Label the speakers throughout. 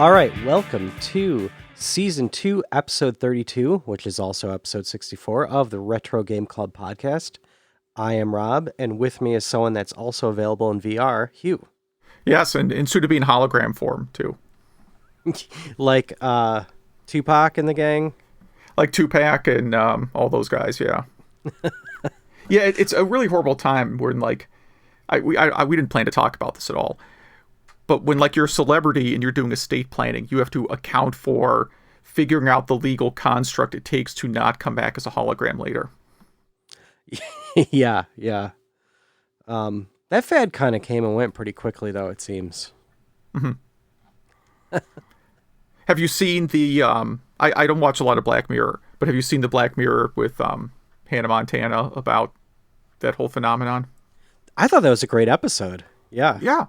Speaker 1: All right, welcome to Season 2, Episode 32, which is also Episode 64 of the Retro Game Club podcast. I am Rob, and with me is someone that's also available in VR, Hugh.
Speaker 2: Yes, and soon to be in hologram form, too.
Speaker 1: Like Tupac and the gang?
Speaker 2: Like Tupac and all those guys, yeah. Yeah, it's a really horrible time when, like, we didn't plan to talk about this at all. But when, like, you're a celebrity and you're doing estate planning, you have to account for figuring out the legal construct it takes to not come back as a hologram later.
Speaker 1: Yeah. That fad kind of came and went pretty quickly, though, it seems.
Speaker 2: Mm-hmm. Have you seen the... I don't watch a lot of Black Mirror, but have you seen the Black Mirror with Hannah Montana about that whole phenomenon?
Speaker 1: I thought that was a great episode. Yeah.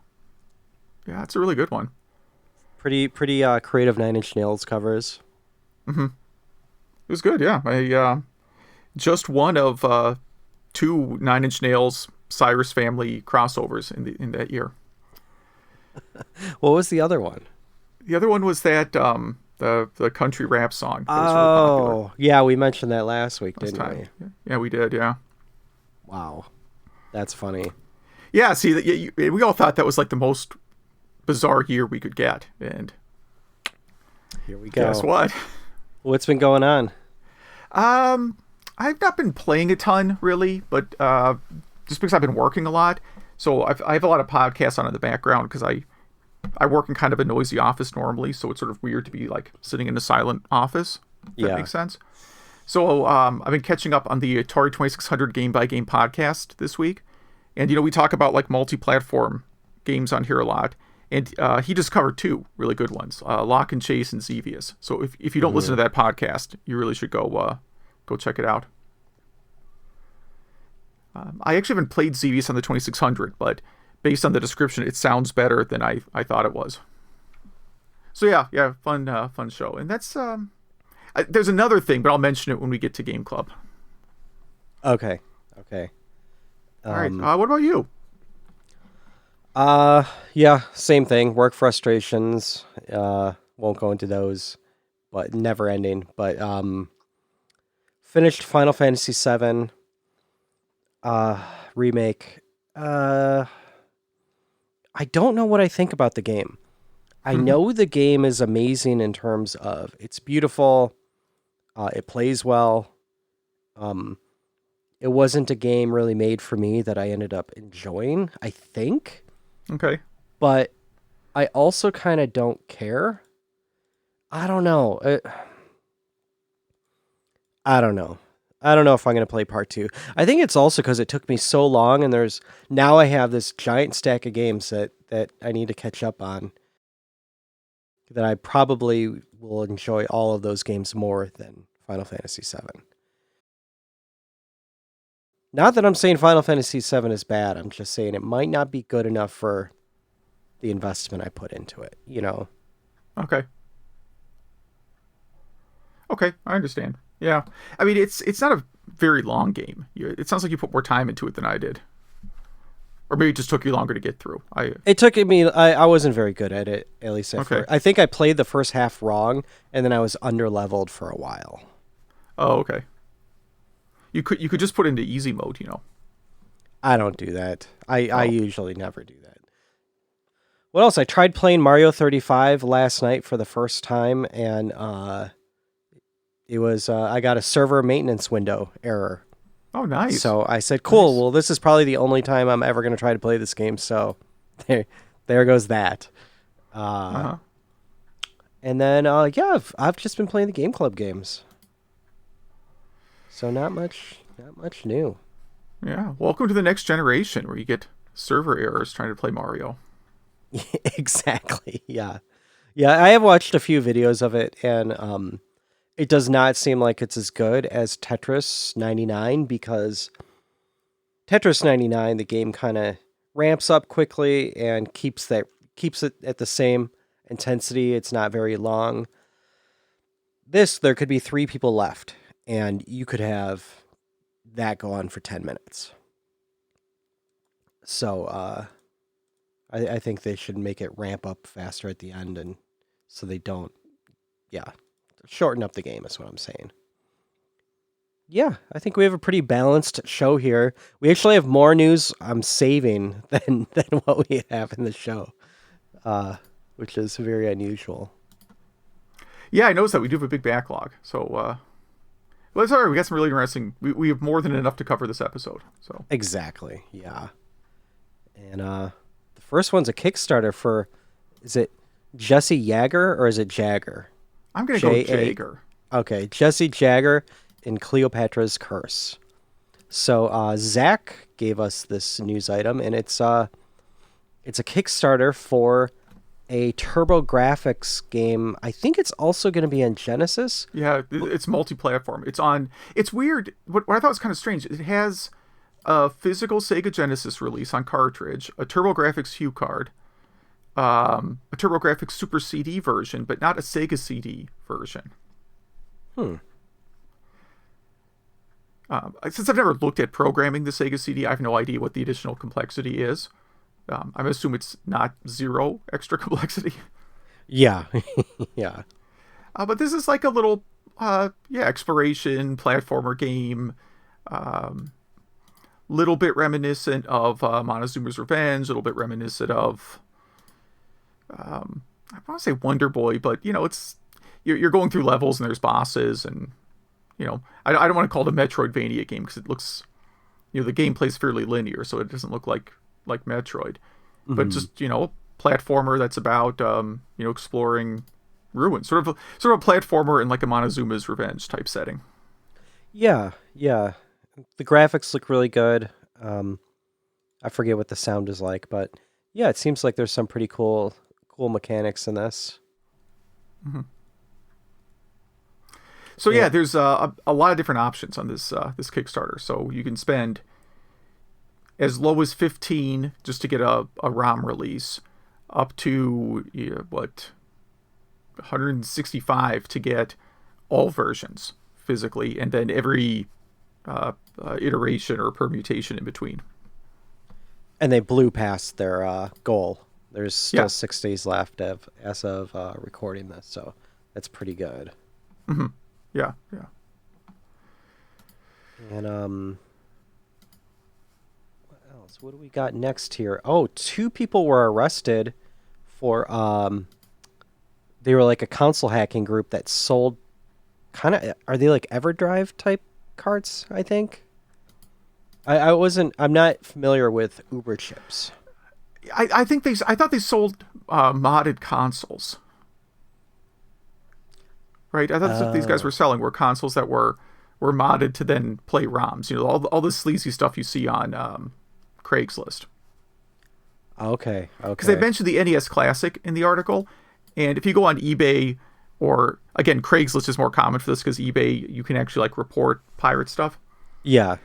Speaker 2: Yeah, it's a really good one.
Speaker 1: Pretty creative Nine Inch Nails covers.
Speaker 2: Mm-hmm. It was good, yeah. I just one of two Nine Inch Nails Cyrus Family crossovers in that year.
Speaker 1: What was the other one?
Speaker 2: The other one was that the country rap song. That was really popular.
Speaker 1: Yeah, we mentioned that last week, didn't we?
Speaker 2: Yeah, we did. Yeah.
Speaker 1: Wow, that's funny.
Speaker 2: Yeah, see, we all thought that was like the most bizarre year we could get, and
Speaker 1: here we go.
Speaker 2: Guess what?
Speaker 1: What's been going on?
Speaker 2: I've not been playing a ton really, but just because I've been working a lot, so I have a lot of podcasts on in the background because I work in kind of a noisy office normally, so it's sort of weird to be like sitting in a silent office. If that makes sense. So I've been catching up on the Atari 2600 Game by Game podcast this week, and we talk about like multi-platform games on here a lot. And he just covered two really good ones, Lock and Chase and Xevious. So if you don't listen to that podcast, you really should go check it out. I actually haven't played Xevious on the 2600, but based on the description, it sounds better than I thought it was. So yeah, fun show. And that's there's another thing, but I'll mention it when we get to Game Club.
Speaker 1: Okay.
Speaker 2: All right. What about you?
Speaker 1: Yeah, same thing. Work frustrations. Won't go into those, but never ending. But finished Final Fantasy VII remake. I don't know what I think about the game. I know the game is amazing in terms of it's beautiful. It plays well. It wasn't a game really made for me that I ended up enjoying, I think.
Speaker 2: Okay.
Speaker 1: But I also kind of don't care. I don't know. I don't know if I'm going to play part 2. I think it's also because it took me so long, and now I have this giant stack of games that I need to catch up on, that I probably will enjoy all of those games more than Final Fantasy VII. Not that I'm saying Final Fantasy VII is bad. I'm just saying it might not be good enough for the investment I put into it,
Speaker 2: Okay, I understand. Yeah. I mean, it's not a very long game. It sounds like you put more time into it than I did. Or maybe it just took you longer to get through.
Speaker 1: It took me... I wasn't very good at it, at least at first. I think I played the first half wrong, and then I was under-leveled for a while.
Speaker 2: Oh, okay. You could just put it into easy mode,
Speaker 1: I don't do that. I usually never do that. What else? I tried playing Mario 35 last night for the first time, and it was I got a server maintenance window error.
Speaker 2: Oh, nice.
Speaker 1: So I said, cool, well, this is probably the only time I'm ever going to try to play this game, so there goes that. And then, I've just been playing the Game Club games. So not much new.
Speaker 2: Yeah, welcome to the next generation where you get server errors trying to play Mario.
Speaker 1: Exactly. Yeah. I have watched a few videos of it, and it does not seem like it's as good as Tetris 99, because Tetris 99, the game kind of ramps up quickly and keeps it at the same intensity. It's not very long. There could be 3 people left, and you could have that go on for 10 minutes. So I think they should make it ramp up faster at the end and so they don't, yeah, shorten up the game is what I'm saying. Yeah, I think we have a pretty balanced show here. We actually have more news I'm saving than what we have in the show, which is very unusual.
Speaker 2: Yeah, I noticed that we do have a big backlog. So, well, it's all right. We got some really interesting. We have more than enough to cover this episode. So
Speaker 1: Exactly, yeah. And the first one's a Kickstarter for, is it Jessie Jaeger or is it Jagger?
Speaker 2: I'm gonna go with Jaeger.
Speaker 1: Okay, Jessie Jaeger in Cleopatra's Curse. So Zach gave us this news item, and it's a Kickstarter for a TurboGrafx game. I think it's also going to be on Genesis.
Speaker 2: Yeah, it's multi-platform. It's on. It's weird. What I thought was kind of strange. It has a physical Sega Genesis release on cartridge, a TurboGrafx Hue card, a TurboGrafx Super CD version, but not a Sega CD version. Since I've never looked at programming the Sega CD, I have no idea what the additional complexity is. I assume it's not 0 extra complexity.
Speaker 1: Yeah, yeah.
Speaker 2: But this is like a little, exploration platformer game. Little bit reminiscent of Montezuma's Revenge. A little bit reminiscent of, I want to say Wonder Boy, but it's you're going through levels and there's bosses and. I don't want to call it a Metroidvania game because it looks, the gameplay's fairly linear, so it doesn't look like Metroid, but just platformer that's about exploring ruins, sort of a platformer in like a Montezuma's Revenge type setting.
Speaker 1: Yeah. The graphics look really good. I forget what the sound is like, but yeah, it seems like there's some pretty cool mechanics in this.
Speaker 2: Mm-hmm. So yeah, there's a lot of different options on this Kickstarter. So you can spend as low as 15 just to get a ROM release, up to 165 to get all versions physically, and then every iteration or permutation in between.
Speaker 1: And they blew past their goal. There's still 6 days left as of recording this, so that's pretty good.
Speaker 2: Mm-hmm. Yeah.
Speaker 1: And what else? What do we got next here? Oh, 2 people were arrested for they were like a console hacking group that sold are they like EverDrive type cards, I think? I'm not familiar with Uber chips.
Speaker 2: I thought they sold modded consoles. Right, I thought that's what these guys were selling were consoles that were modded to then play ROMs. All the sleazy stuff you see on Craigslist.
Speaker 1: Okay.
Speaker 2: Because they mentioned the NES Classic in the article, and if you go on eBay, or again, Craigslist is more common for this because eBay you can actually like report pirate stuff.
Speaker 1: Yeah.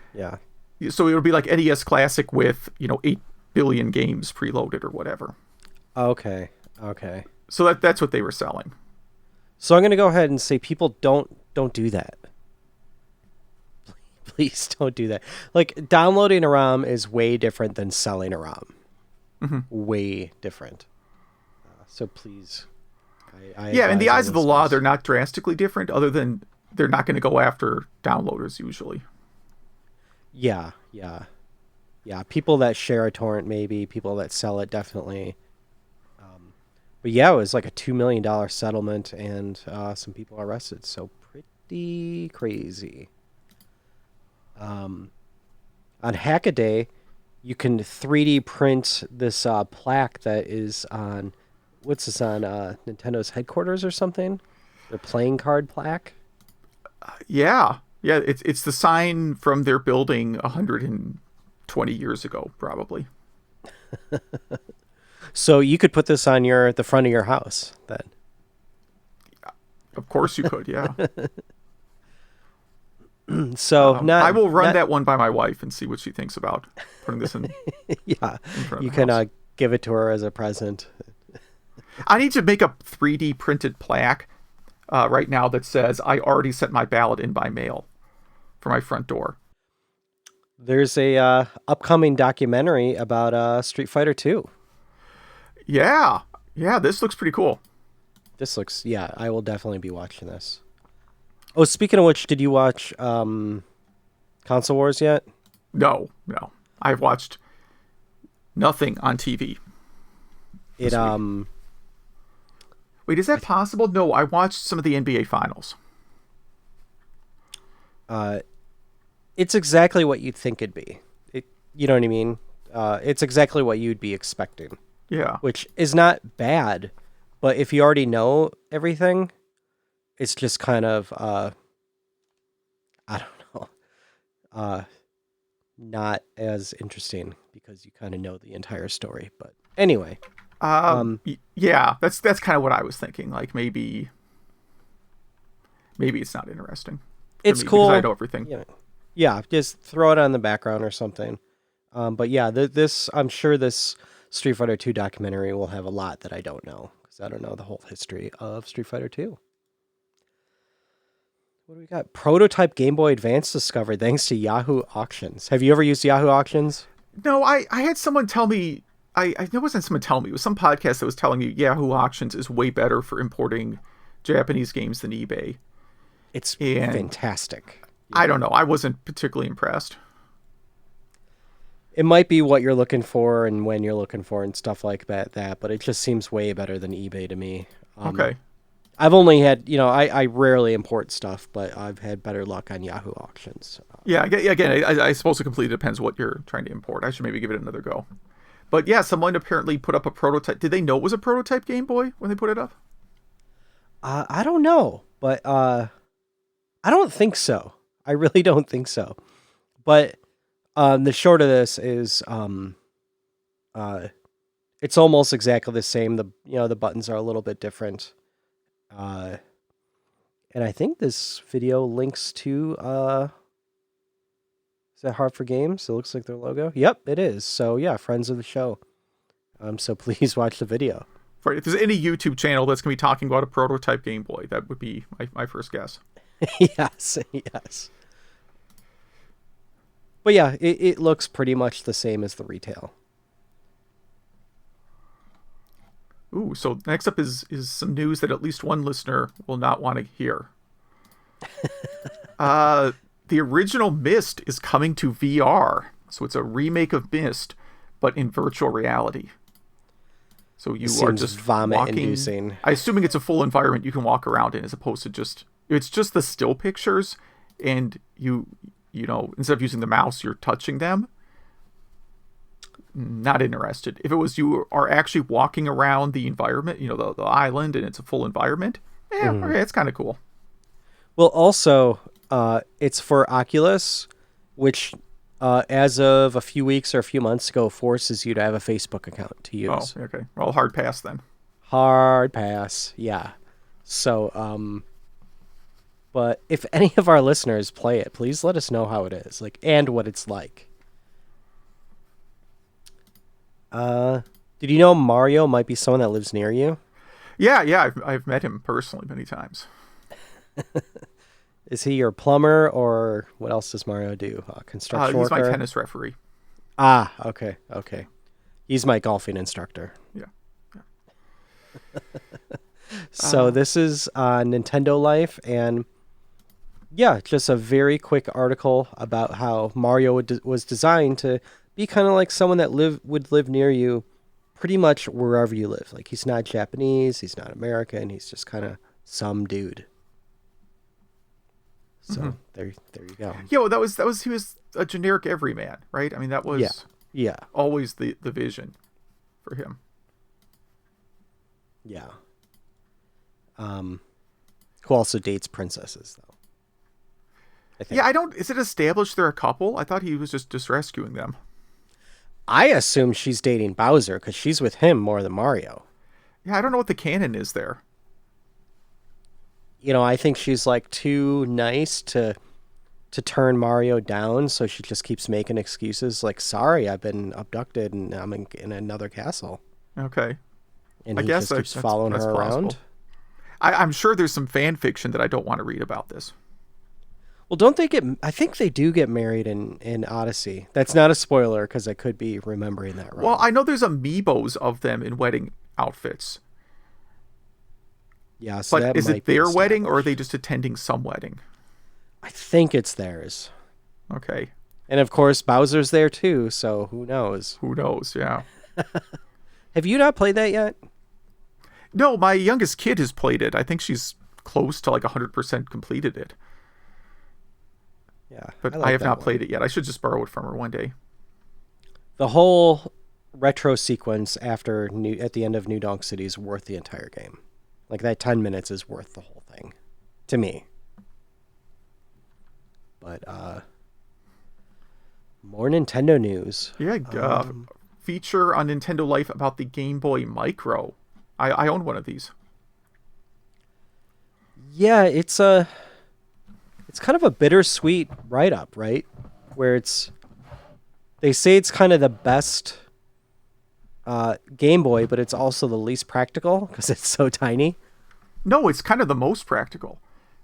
Speaker 2: So it would be like NES Classic with 8 billion games preloaded or whatever.
Speaker 1: Okay.
Speaker 2: So that's what they were selling.
Speaker 1: So I'm going to go ahead and say people don't do that. Please don't do that. Like, downloading a ROM is way different than selling a ROM.
Speaker 2: Mm-hmm.
Speaker 1: Way different. So please.
Speaker 2: In the eyes of the law, they're not drastically different, other than they're not going to go after downloaders usually.
Speaker 1: Yeah. People that share a torrent, maybe. People that sell it, definitely. But yeah, it was like a $2 million settlement, and some people arrested. So pretty crazy. On Hackaday, you can 3D print this plaque that is on, what's this on, Nintendo's headquarters or something? Their playing card plaque?
Speaker 2: Yeah, it's the sign from their building 120 years ago, probably.
Speaker 1: So you could put this on the front of your house then.
Speaker 2: Of course you could, yeah.
Speaker 1: So
Speaker 2: I will run that one by my wife and see what she thinks about putting this in.
Speaker 1: Yeah,
Speaker 2: in front of
Speaker 1: you
Speaker 2: the
Speaker 1: can
Speaker 2: house.
Speaker 1: give it to her as a present.
Speaker 2: I need to make a 3D printed plaque right now that says I already sent my ballot in by mail for my front door.
Speaker 1: There's a upcoming documentary about Street Fighter 2.
Speaker 2: Yeah, this looks pretty cool.
Speaker 1: This looks, yeah, I will definitely be watching this. Oh, speaking of which, did you watch Console Wars yet?
Speaker 2: No. I've watched nothing on TV
Speaker 1: It
Speaker 2: this week. Wait, is that possible? No, I watched some of the NBA Finals.
Speaker 1: It's exactly what you'd think it'd be. You know what I mean? It's exactly what you'd be expecting,
Speaker 2: Yeah.
Speaker 1: which is not bad. But if you already know everything, it's just kind of, I don't know, not as interesting because you kind of know the entire story. But anyway,
Speaker 2: Yeah, that's kind of what I was thinking. Like maybe it's not interesting.
Speaker 1: it's
Speaker 2: Me,
Speaker 1: cool.
Speaker 2: because I know everything.
Speaker 1: Yeah, just throw it on the background or something. But yeah, this I'm sure this Street Fighter 2 documentary will have a lot that I don't know because I don't know the whole history of Street Fighter 2. What do we got? Prototype Game Boy Advance discovered thanks to Yahoo Auctions. Have you ever used Yahoo Auctions?
Speaker 2: No, I had someone tell me. It wasn't someone telling me. It was some podcast that was telling me Yahoo Auctions is way better for importing Japanese games than eBay.
Speaker 1: It's
Speaker 2: And
Speaker 1: fantastic.
Speaker 2: I don't know. I wasn't particularly impressed.
Speaker 1: It might be what you're looking for and when you're looking for and stuff like that, but it just seems way better than eBay to me.
Speaker 2: Okay.
Speaker 1: I've only had, I rarely import stuff, but I've had better luck on Yahoo Auctions.
Speaker 2: Yeah. Again, I suppose it completely depends what you're trying to import. I should maybe give it another go. But yeah, someone apparently put up a prototype. Did they know it was a prototype Game Boy when they put it up?
Speaker 1: I don't know, but I don't think so. I really don't think so. But the short of this is it's almost exactly the same. The buttons are a little bit different. And I think this video links to is that Hard for Games? It looks like their logo. Yep, it is. So yeah, friends of the show. So please watch the video.
Speaker 2: Right. If there's any YouTube channel that's going to be talking about a prototype Game Boy, that would be my first guess.
Speaker 1: Yes. But yeah, it looks pretty much the same as the retail.
Speaker 2: Ooh, so next up is some news that at least one listener will not want to hear. The original Myst is coming to VR. So it's a remake of Myst, but in virtual reality. So you are just
Speaker 1: vomit-inducing.
Speaker 2: I'm assuming it's a full environment you can walk around in, as opposed to it's just the still pictures, and you instead of using the mouse, you're touching them. Not interested. If it was you are actually walking around the environment, the island, and it's a full environment, okay, it's kind of cool.
Speaker 1: Well, also, it's for Oculus, which as of a few weeks or a few months ago forces you to have a Facebook account to use.
Speaker 2: Oh, okay. Well, hard pass then.
Speaker 1: Hard pass, yeah. So, but if any of our listeners play it, please let us know how it is, and what it's like. Did you know Mario might be someone that lives near you?
Speaker 2: Yeah. I've met him personally many times.
Speaker 1: Is he your plumber, or what else does Mario do? Construction
Speaker 2: he's
Speaker 1: worker?
Speaker 2: my tennis referee.
Speaker 1: Ah, okay. He's my golfing instructor.
Speaker 2: Yeah.
Speaker 1: So this is Nintendo Life, and yeah, just a very quick article about how Mario was designed to be kind of like someone that would live near you pretty much wherever you live. Like, he's not Japanese, he's not American, he's just kind of some dude. So there you go.
Speaker 2: Yeah, well, he was a generic everyman, right? I mean, that was always the vision for him.
Speaker 1: Yeah. Who also dates princesses, though. I think.
Speaker 2: Yeah, is it established they're a couple? I thought he was just rescuing them.
Speaker 1: I assume she's dating Bowser because she's with him more than Mario.
Speaker 2: Yeah, I don't know what the canon is there.
Speaker 1: I think she's too nice to turn Mario down, so she just keeps making excuses like, sorry, I've been abducted and I'm in another castle.
Speaker 2: Okay.
Speaker 1: And he just keeps following her around.
Speaker 2: I'm sure there's some fan fiction that I don't want to read about this.
Speaker 1: Well, don't they I think they do get married in Odyssey. That's not a spoiler because I could be remembering that wrong.
Speaker 2: Well, I know there's amiibos of them in wedding outfits.
Speaker 1: Yeah, so
Speaker 2: But
Speaker 1: that
Speaker 2: is
Speaker 1: might
Speaker 2: it
Speaker 1: be
Speaker 2: their wedding, or are they
Speaker 1: established.
Speaker 2: just attending some wedding?
Speaker 1: I think it's theirs.
Speaker 2: Okay.
Speaker 1: And of course, Bowser's there too, so who knows?
Speaker 2: Who knows? Yeah.
Speaker 1: Have you not played that yet?
Speaker 2: No, my youngest kid has played it. I think she's close to like 100% completed it.
Speaker 1: Yeah,
Speaker 2: But
Speaker 1: I
Speaker 2: I
Speaker 1: like
Speaker 2: have
Speaker 1: that
Speaker 2: not
Speaker 1: one.
Speaker 2: played it yet. I should just borrow it from her one day.
Speaker 1: The whole retro sequence at the end of New Donk City is worth the entire game. Like that 10 minutes is worth the whole thing to me. But more Nintendo news.
Speaker 2: Yeah, feature on Nintendo Life about the Game Boy Micro. I own one of these.
Speaker 1: Yeah, it's kind of a bittersweet write-up, right? Where they say it's kind of the best Game Boy, but it's also the least practical because it's so tiny.
Speaker 2: No, it's kind of the most practical.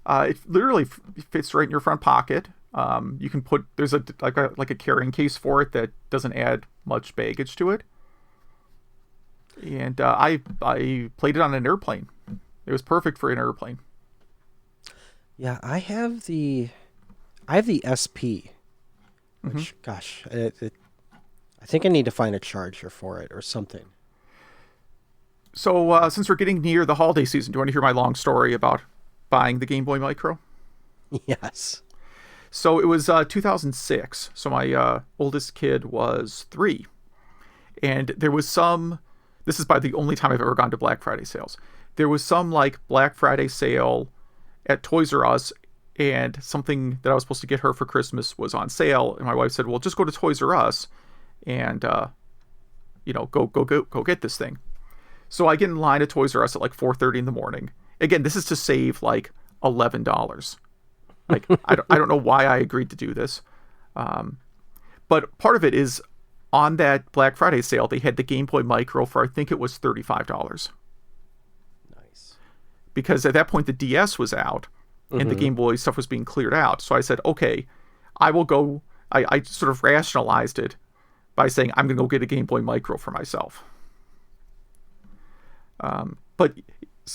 Speaker 2: It literally fits right in your front pocket. You can put there's like a carrying case for it that doesn't add much baggage to it. And I played it on an airplane. It was perfect for an airplane.
Speaker 1: Yeah, I have the SP, which gosh, I think I need to find a charger for it or something.
Speaker 2: So since we're getting near the holiday season, do you want to hear my long story about buying the Game Boy Micro?
Speaker 1: Yes.
Speaker 2: So it was 2006. So my oldest kid was 3. And there was this is probably the only time I've ever gone to Black Friday sales. There was some like Black Friday sale at Toys R Us, and something that I was supposed to get her for Christmas was on sale. And my wife said, well, just go to Toys R Us and, go get this thing. So I get in line at Toys R Us at like 4:30 in the morning. Again, this is to save like $11. Like, I don't know why I agreed to do this. But part of it is on that Black Friday sale, they had the Game Boy Micro for, I think it was $35.
Speaker 1: Nice.
Speaker 2: Because at that point, the DS was out and the Game Boy stuff was being cleared out. So I said, okay, I will go. I sort of rationalized it by saying, I'm going to go get a Game Boy Micro for myself. But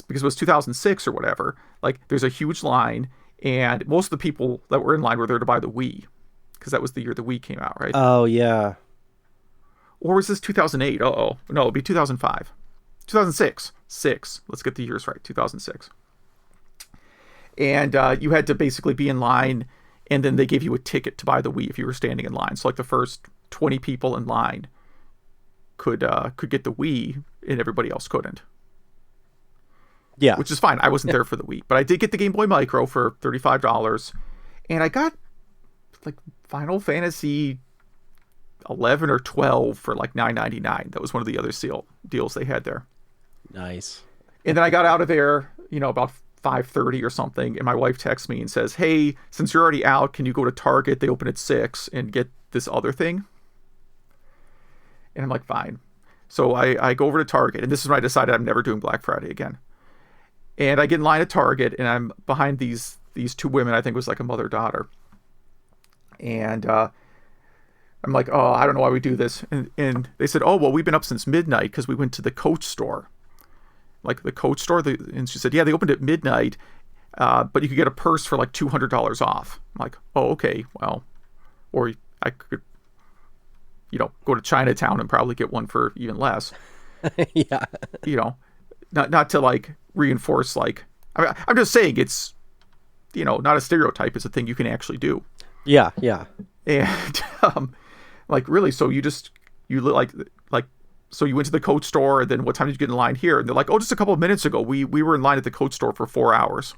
Speaker 2: because it was 2006 or whatever, like there's a huge line, and most of the people that were in line were there to buy the Wii, because that was the year the Wii came out, right?
Speaker 1: Oh yeah.
Speaker 2: Or was this 2008? No, it'd be 2005. 2006. Let's get the years right. 2006. And you had to basically be in line, and then they gave you a ticket to buy the Wii if you were standing in line. So like the first 20 people in line could get the Wii, and everybody else couldn't.
Speaker 1: Yeah.
Speaker 2: Which is fine. I wasn't there for the Wii, but I did get the Game Boy Micro for $35, and I got like Final Fantasy 11 or 12 for like $9.99. That was one of the other deals they had there.
Speaker 1: Nice.
Speaker 2: And then I got out of there, about 5:30 or something, and my wife texts me and says, hey, since you're already out, can you go to Target? They open at 6 and get this other thing. And I'm like, fine. So I go over to Target, and this is when I decided I'm never doing Black Friday again. And I get in line at Target, and I'm behind these two women. I think it was like a mother-daughter. And I'm like, oh, I don't know why we do this. And they said, oh, well, we've been up since midnight because we went to the Coach store. Like the Coach store? And she said, yeah, they opened at midnight, but you could get a purse for like $200 off. I'm like, oh, okay, well, or I could, go to Chinatown and probably get one for even less.
Speaker 1: Yeah.
Speaker 2: Not to like reinforce, like, I'm just saying it's, not a stereotype. It's a thing you can actually do.
Speaker 1: Yeah. Yeah.
Speaker 2: And like really, so so you went to the Coach store, and then what time did you get in line here? And they're like, oh, just a couple of minutes ago, we were in line at the Coach store for 4 hours.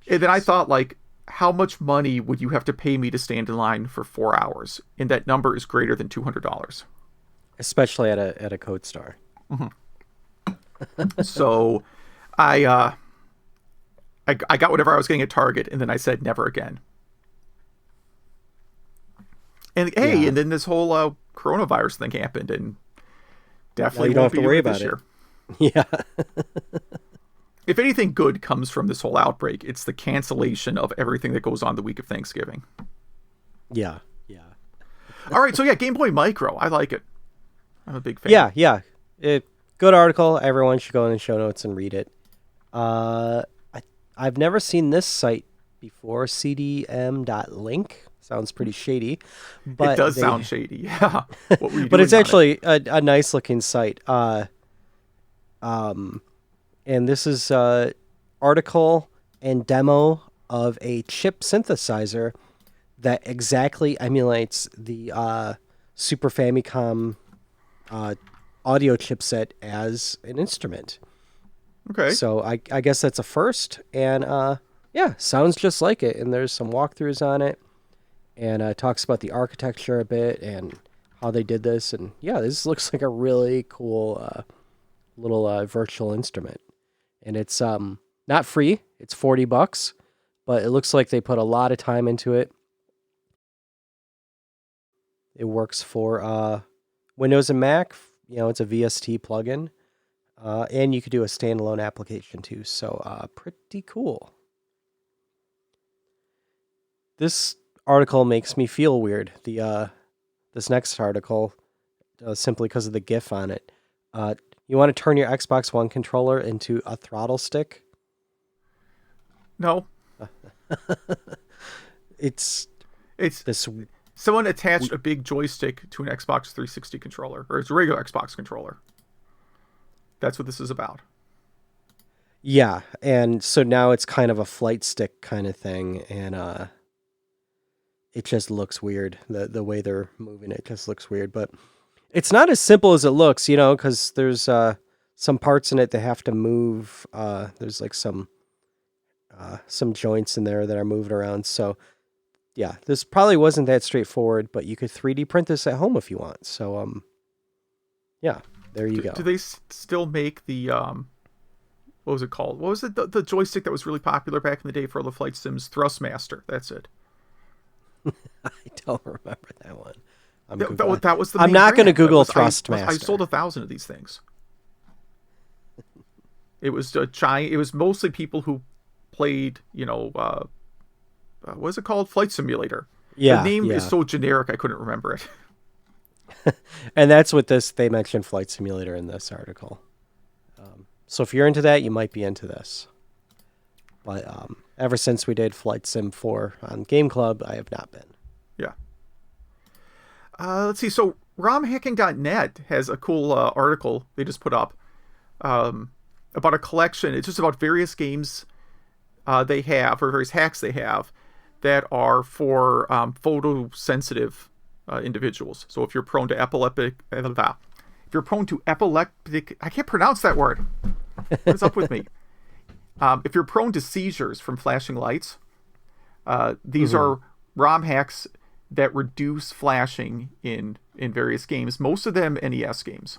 Speaker 2: And then I thought, like, how much money would you have to pay me to stand in line for 4 hours? And that number is greater than $200.
Speaker 1: Especially at a Code Store.
Speaker 2: So I got whatever I was getting at Target, and then I said never again. And hey,
Speaker 1: Yeah.
Speaker 2: and then this whole coronavirus thing happened, and definitely
Speaker 1: You don't
Speaker 2: won't
Speaker 1: have to
Speaker 2: be
Speaker 1: worry
Speaker 2: doing it
Speaker 1: about
Speaker 2: this year.
Speaker 1: Yeah.
Speaker 2: If anything good comes from this whole outbreak, it's the cancellation of everything that goes on the week of Thanksgiving.
Speaker 1: Yeah. Yeah.
Speaker 2: All right, so yeah, Game Boy Micro, I like it. I'm a big fan.
Speaker 1: Yeah. Yeah. Good article. Everyone should go in the show notes and read it. I've never seen this site before. CDM.link sounds pretty shady,
Speaker 2: It
Speaker 1: but
Speaker 2: does sound shady. Yeah. What were you
Speaker 1: but
Speaker 2: doing
Speaker 1: it's
Speaker 2: on it?
Speaker 1: actually a nice looking site. And this is article and demo of a chip synthesizer that exactly emulates the Super Famicom audio chipset as an instrument.
Speaker 2: Okay.
Speaker 1: So I guess that's a first, and yeah, sounds just like it. And there's some walkthroughs on it, and talks about the architecture a bit and how they did this. And yeah, this looks like a really cool little virtual instrument, and it's not free. It's $40, but it looks like they put a lot of time into it. It works for Windows and Mac. You know, it's a VST plugin. And you could do a standalone application too. So pretty cool. This article makes me feel weird. This next article, simply because of the GIF on it. You want to turn your Xbox One controller into a throttle stick?
Speaker 2: No.
Speaker 1: It's
Speaker 2: It's
Speaker 1: this.
Speaker 2: someone attached a big joystick to an Xbox 360 controller, or it's a regular Xbox controller. That's what this is about.
Speaker 1: Yeah, and so now it's kind of a flight stick kind of thing, and it just looks weird. The way they're moving it just looks weird, but it's not as simple as it looks, you know, because there's some parts in it that have to move. There's like some joints in there that are moving around. So yeah, this probably wasn't that straightforward, but you could 3D print this at home if you want. So yeah, there you go.
Speaker 2: Do they still make the what was it called? What was it? The joystick that was really popular back in the day for all the flight sims? Thrustmaster. That's it.
Speaker 1: I don't remember that one.
Speaker 2: That was the.
Speaker 1: I'm
Speaker 2: main
Speaker 1: not going to
Speaker 2: brand.
Speaker 1: Google
Speaker 2: I
Speaker 1: Thrustmaster.
Speaker 2: sold 1,000 of these things. It was a giant. It was mostly people who played, what is it called? Flight Simulator.
Speaker 1: Yeah,
Speaker 2: the name
Speaker 1: yeah.
Speaker 2: is so generic I couldn't remember it.
Speaker 1: And that's what they mentioned Flight Simulator in this article. So if you're into that, you might be into this. But ever since we did Flight Sim 4 on Game Club, I have not been.
Speaker 2: Yeah. Let's see. So romhacking.net has a cool article they just put up about a collection. It's just about various games they have, or various hacks they have, that are for photosensitive individuals. So if you're prone to epileptic, I can't pronounce that word. What is up with me? If you're prone to seizures from flashing lights, these are ROM hacks that reduce flashing in various games. Most of them NES games.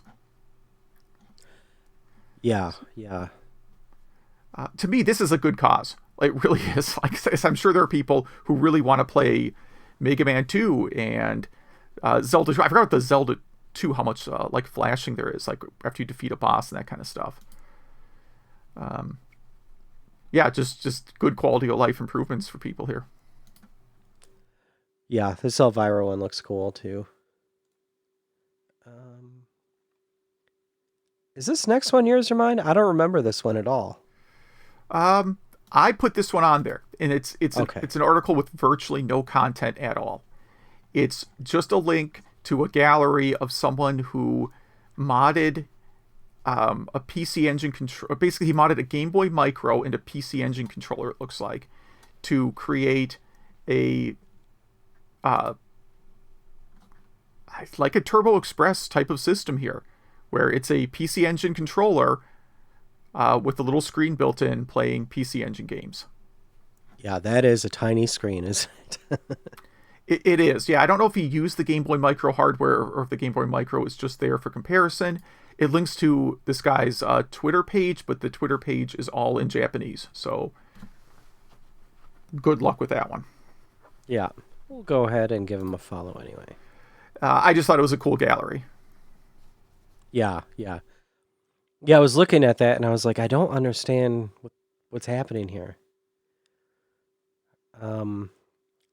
Speaker 1: Yeah, yeah.
Speaker 2: To me, this is a good cause. It really is. Like, I'm sure there are people who really want to play Mega Man 2 and Zelda 2. I forgot the Zelda 2, how much like flashing there is, like after you defeat a boss and that kind of stuff. Yeah, just good quality of life improvements for people here.
Speaker 1: Yeah, this Elvira one looks cool too. Is this next one yours or mine? I don't remember this one at all.
Speaker 2: I put this one on there, and it's
Speaker 1: Okay.
Speaker 2: it's an article with virtually no content at all. It's just a link to a gallery of someone who modded a PC Engine control. Basically, he modded a Game Boy Micro into PC Engine controller. It looks like, to create a like a Turbo Express type of system here, where it's a PC Engine controller with a little screen built in playing PC Engine games.
Speaker 1: Yeah, that is a tiny screen, isn't it?
Speaker 2: It is. Yeah, I don't know if he used the Game Boy Micro hardware or if the Game Boy Micro is just there for comparison. It links to this guy's Twitter page, but the Twitter page is all in Japanese. So good luck with that one.
Speaker 1: Yeah, we'll go ahead and give him a follow anyway.
Speaker 2: I just thought it was a cool gallery.
Speaker 1: Yeah, yeah. Yeah, I was looking at that and I was like, I don't understand what's happening here.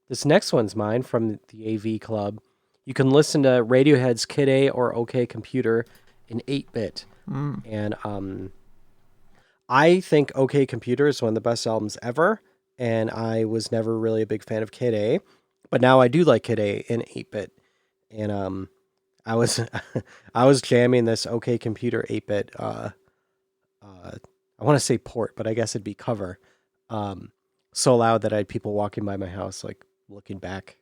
Speaker 1: This next one's mine from the AV Club. You can listen to Radiohead's Kid A or OK Computer in 8-bit. And I think OK Computer is one of the best albums ever, and I was never really a big fan of Kid A, but now I do like Kid A in 8-bit. And I was I was jamming this OK Computer 8-bit I want to say port, but I guess it'd be cover. So loud that I had people walking by my house like looking back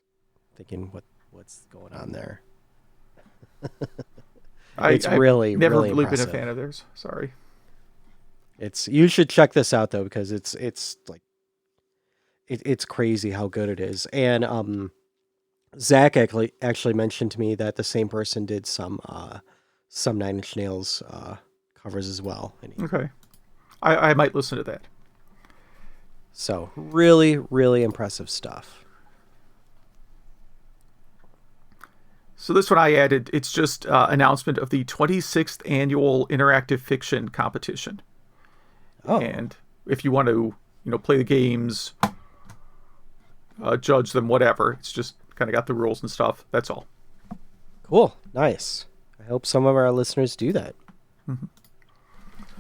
Speaker 1: thinking what's going on there. It's
Speaker 2: I've
Speaker 1: really
Speaker 2: never
Speaker 1: really
Speaker 2: really
Speaker 1: impressive.
Speaker 2: been a fan of theirs. Sorry.
Speaker 1: You should check this out though because it's like it's crazy how good it is. And Zach actually mentioned to me that the same person did some Nine Inch Nails covers as well.
Speaker 2: Okay. I might listen to that.
Speaker 1: So really, really impressive stuff.
Speaker 2: So this one I added, it's just announcement of the 26th Annual Interactive Fiction Competition.
Speaker 1: Oh.
Speaker 2: And if you want to, play the games, judge them, whatever, it's just kind of got the rules and stuff. That's all.
Speaker 1: Cool. Nice. I hope some of our listeners do that.
Speaker 2: Mm-hmm.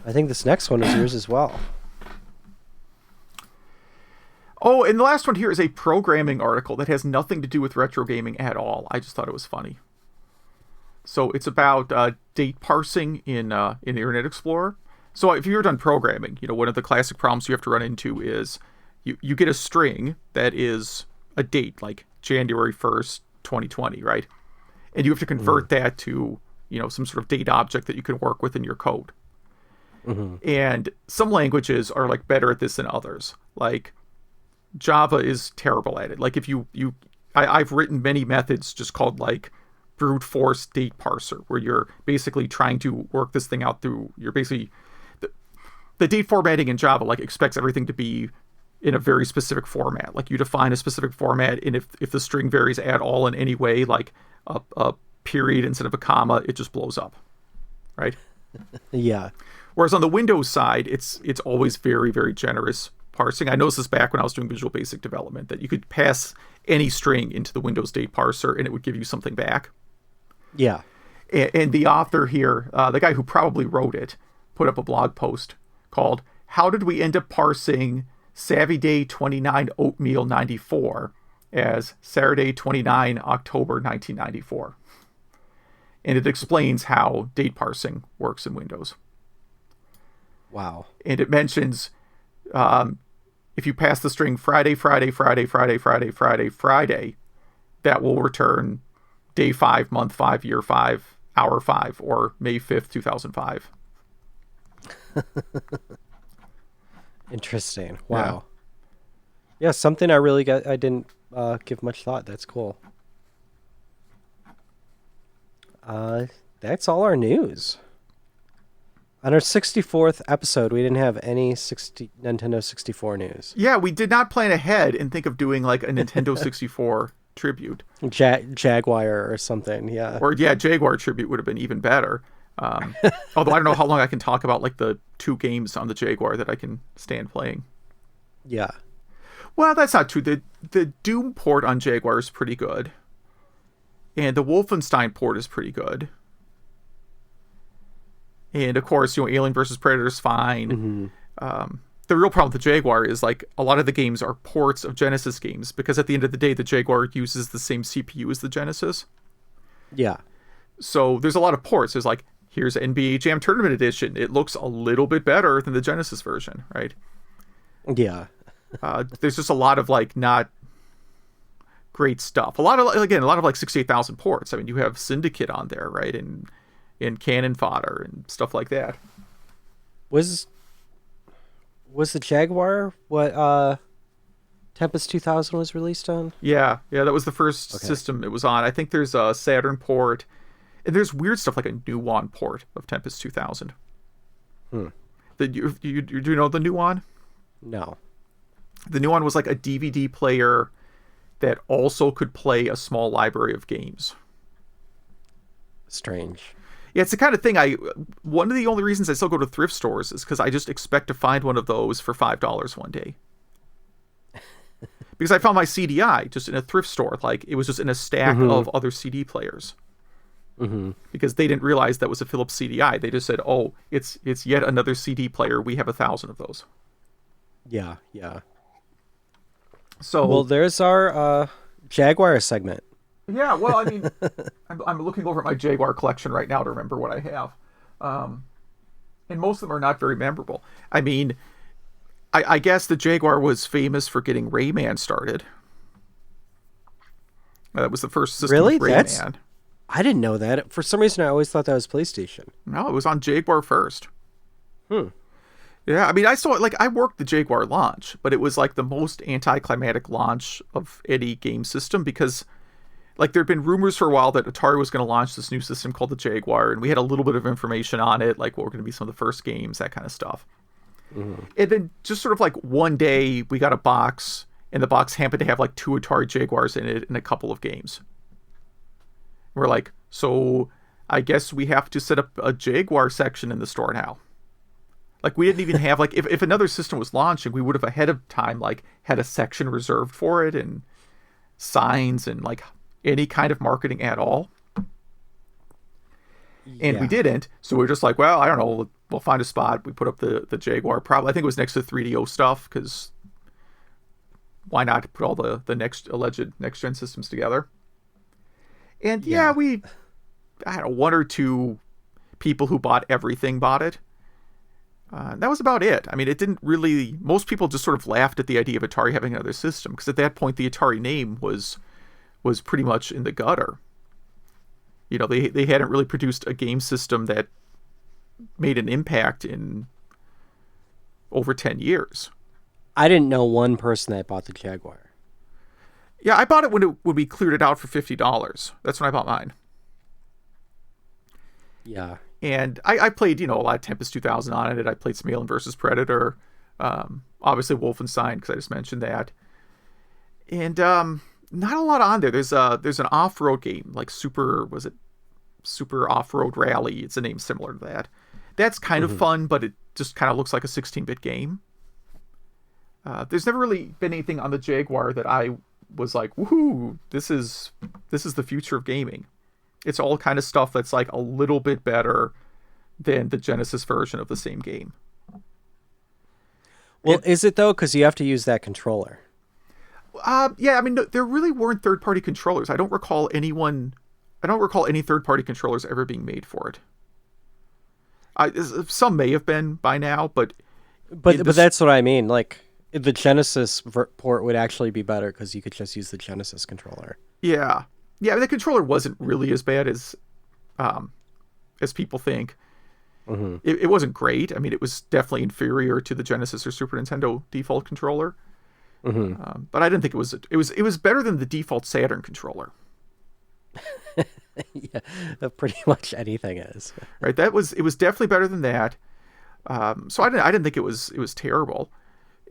Speaker 1: I think this next one is yours as well.
Speaker 2: Oh, and the last one here is a programming article that has nothing to do with retro gaming at all. I just thought it was funny. So it's about date parsing in Internet Explorer. So if you've ever done programming, one of the classic problems you have to run into is you get a string that is a date, like January 1st, 2020, right? And you have to convert that to, some sort of date object that you can work with in your code.
Speaker 1: Mm-hmm.
Speaker 2: And some languages are like better at this than others. Like Java is terrible at it. Like if I've written many methods just called like brute force date parser, where you're basically trying to work this thing out through, you're basically, the date formatting in Java like expects everything to be in a very specific format. Like you define a specific format, and if the string varies at all in any way, like a period instead of a comma, it just blows up, right?
Speaker 1: Yeah.
Speaker 2: Whereas on the Windows side, it's always very, very generous parsing. I noticed this back when I was doing Visual Basic development, that you could pass any string into the Windows date parser and it would give you something back.
Speaker 1: Yeah.
Speaker 2: And the author here, the guy who probably wrote it, put up a blog post called "How Did We End Up Parsing Savvyday 29 Oatmeal 94 as Saturday 29 October 1994?" And it explains how date parsing works in Windows.
Speaker 1: Wow.
Speaker 2: And it mentions if you pass the string Friday, Friday, Friday, Friday, Friday, Friday, Friday, that will return day 5, month 5, year 5, hour 5, or May 5th, 2005.
Speaker 1: Interesting. Wow. Yeah, something I didn't give much thought. That's cool. That's all our news. On our 64th episode, we didn't have any Nintendo 64 news.
Speaker 2: Yeah, we did not plan ahead and think of doing like a Nintendo 64 tribute.
Speaker 1: Jaguar or something, yeah.
Speaker 2: Or yeah, Jaguar tribute would have been even better. Although I don't know how long I can talk about like the 2 games on the Jaguar that I can stand playing.
Speaker 1: Yeah.
Speaker 2: Well, that's not true. The Doom port on Jaguar is pretty good. And the Wolfenstein port is pretty good. And of course, Alien vs. Predator is fine. Mm-hmm. The real problem with the Jaguar is like a lot of the games are ports of Genesis games, because at the end of the day, the Jaguar uses the same CPU as the Genesis.
Speaker 1: Yeah. So
Speaker 2: there's a lot of ports. There's like, here's NBA Jam Tournament Edition. It looks a little bit better than the Genesis version, right?
Speaker 1: Yeah.
Speaker 2: There's just a lot of like not great stuff. A lot of like 68,000 ports. I mean, you have Syndicate on there, right? And Cannon Fodder and stuff like that.
Speaker 1: Was the Jaguar what Tempest 2000 was released on?
Speaker 2: Yeah, that was the first system it was on. I think there's a Saturn port, and there's weird stuff like a Nuon port of Tempest 2000. Do you know the Nuon?
Speaker 1: No.
Speaker 2: The Nuon was like a DVD player that also could play a small library of games.
Speaker 1: Strange.
Speaker 2: Yeah, it's the kind of thing one of the only reasons I still go to thrift stores is because I just expect to find one of those for $5 one day. Because I found my CDI just in a thrift store. Like, it was just in a stack of other CD players. because they didn't realize that was a Philips CDI. They just said, "Oh, it's yet another CD player. We have 1,000 of those."
Speaker 1: Yeah, yeah.
Speaker 2: So
Speaker 1: Well, there's our Jaguar segment.
Speaker 2: yeah, well, I mean, I'm looking over at my Jaguar collection right now to remember what I have, and most of them are not very memorable. I mean, I guess the Jaguar was famous for getting Rayman started. That was the first system
Speaker 1: Really?
Speaker 2: with Rayman.
Speaker 1: I didn't know that. For some reason, I always thought that was PlayStation.
Speaker 2: No, it was on Jaguar first.
Speaker 1: Hmm.
Speaker 2: Yeah, I mean, I saw it, like, I worked the Jaguar launch, but it was like the most anticlimactic launch of any game system because, like, there'd been rumors for a while that Atari was going to launch this new system called the Jaguar, and we had a little bit of information on it, like what were going to be some of the first games, that kind of stuff. And then just sort of like one day we got a box, and the box happened to have like 2 Atari Jaguars in it and a couple of games. We're like, so I guess we have to set up a Jaguar section in the store now. Like, we didn't even have, like, if another system was launching, we would have ahead of time, like, had a section reserved for it and signs and, like, any kind of marketing at all. And we didn't. So we were just like, well, I don't know. We'll find a spot. We put up the Jaguar. Probably, I think it was next to 3DO stuff, because why not put all the alleged next-gen systems together? And, I don't know, 1 or 2 people who bought everything bought it. That was about it. I mean, it didn't really... Most people just sort of laughed at the idea of Atari having another system, because at that point, the Atari name was pretty much in the gutter. You know, they hadn't really produced a game system that made an impact in over 10 years.
Speaker 1: I didn't know one person that bought the Jaguar.
Speaker 2: Yeah, I bought it when we cleared it out for $50. That's when I bought mine.
Speaker 1: Yeah.
Speaker 2: And I played, a lot of Tempest 2000 on it. I played some Alien vs. Predator. Obviously Wolfenstein, because I just mentioned that. And not a lot on there. There's an off-road game, like Super Off-Road Rally? It's a name similar to that. That's kind of fun, but it just kind of looks like a 16-bit game. There's never really been anything on the Jaguar that I was like, woohoo, this is the future of gaming. It's all kind of stuff that's like a little bit better than the Genesis version of the same game.
Speaker 1: Well, is it though? Because you have to use that controller.
Speaker 2: Yeah, I mean, no, there really weren't third-party controllers. I don't recall any third-party controllers ever being made for it. Some may have been by now, but
Speaker 1: that's what I mean. Like, the Genesis port would actually be better because you could just use the Genesis controller.
Speaker 2: Yeah. Yeah, I mean, the controller wasn't really as bad as people think. It wasn't great. I mean, it was definitely inferior to the Genesis or Super Nintendo default controller. But I didn't think it was better than the default Saturn controller.
Speaker 1: Yeah, pretty much anything is.
Speaker 2: Right. It was definitely better than that. So I didn't think it was terrible.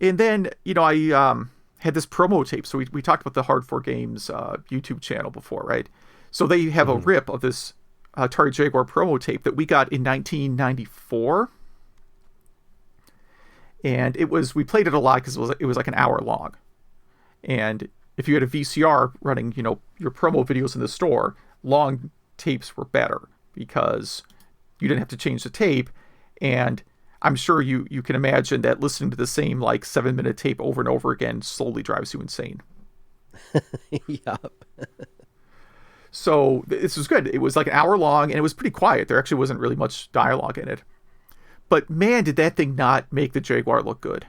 Speaker 2: And then, I had this promo tape. So we talked about the Hard 4 Games YouTube channel before, right? So they have a rip of this Atari Jaguar promo tape that we got in 1994. And we played it a lot because it was like an hour long. And if you had a VCR running, your promo videos in the store, long tapes were better because you didn't have to change the tape. And I'm sure you can imagine that listening to the same like 7-minute tape over and over again slowly drives you insane.
Speaker 1: Yup.
Speaker 2: So this was good. It was like an hour long and it was pretty quiet. There actually wasn't really much dialogue in it. But man, did that thing not make the Jaguar look good.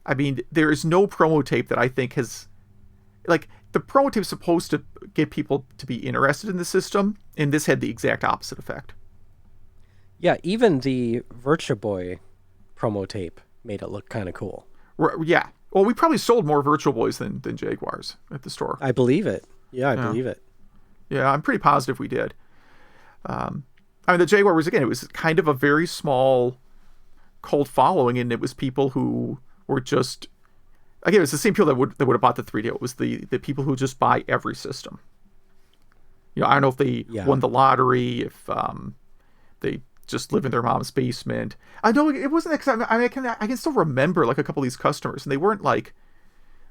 Speaker 2: I mean, there is no promo tape that I think has... Like, the promo tape is supposed to get people to be interested in the system, and this had the exact opposite effect.
Speaker 1: Yeah, even the Virtua Boy promo tape made it look kind of cool.
Speaker 2: Yeah. Well, we probably sold more Virtual Boys than Jaguars at the store.
Speaker 1: I believe it. Yeah, I believe it.
Speaker 2: Yeah, I'm pretty positive we did. I mean, the Jaguar was, again, it was kind of a very small cult following, and it was people who were just... Again, it was the same people that would have bought the 3DO. It was the people who just buy every system. I don't know if they won the lottery, if they just live in their mom's basement. I know it wasn't... I mean, I can still remember like a couple of these customers, and they weren't like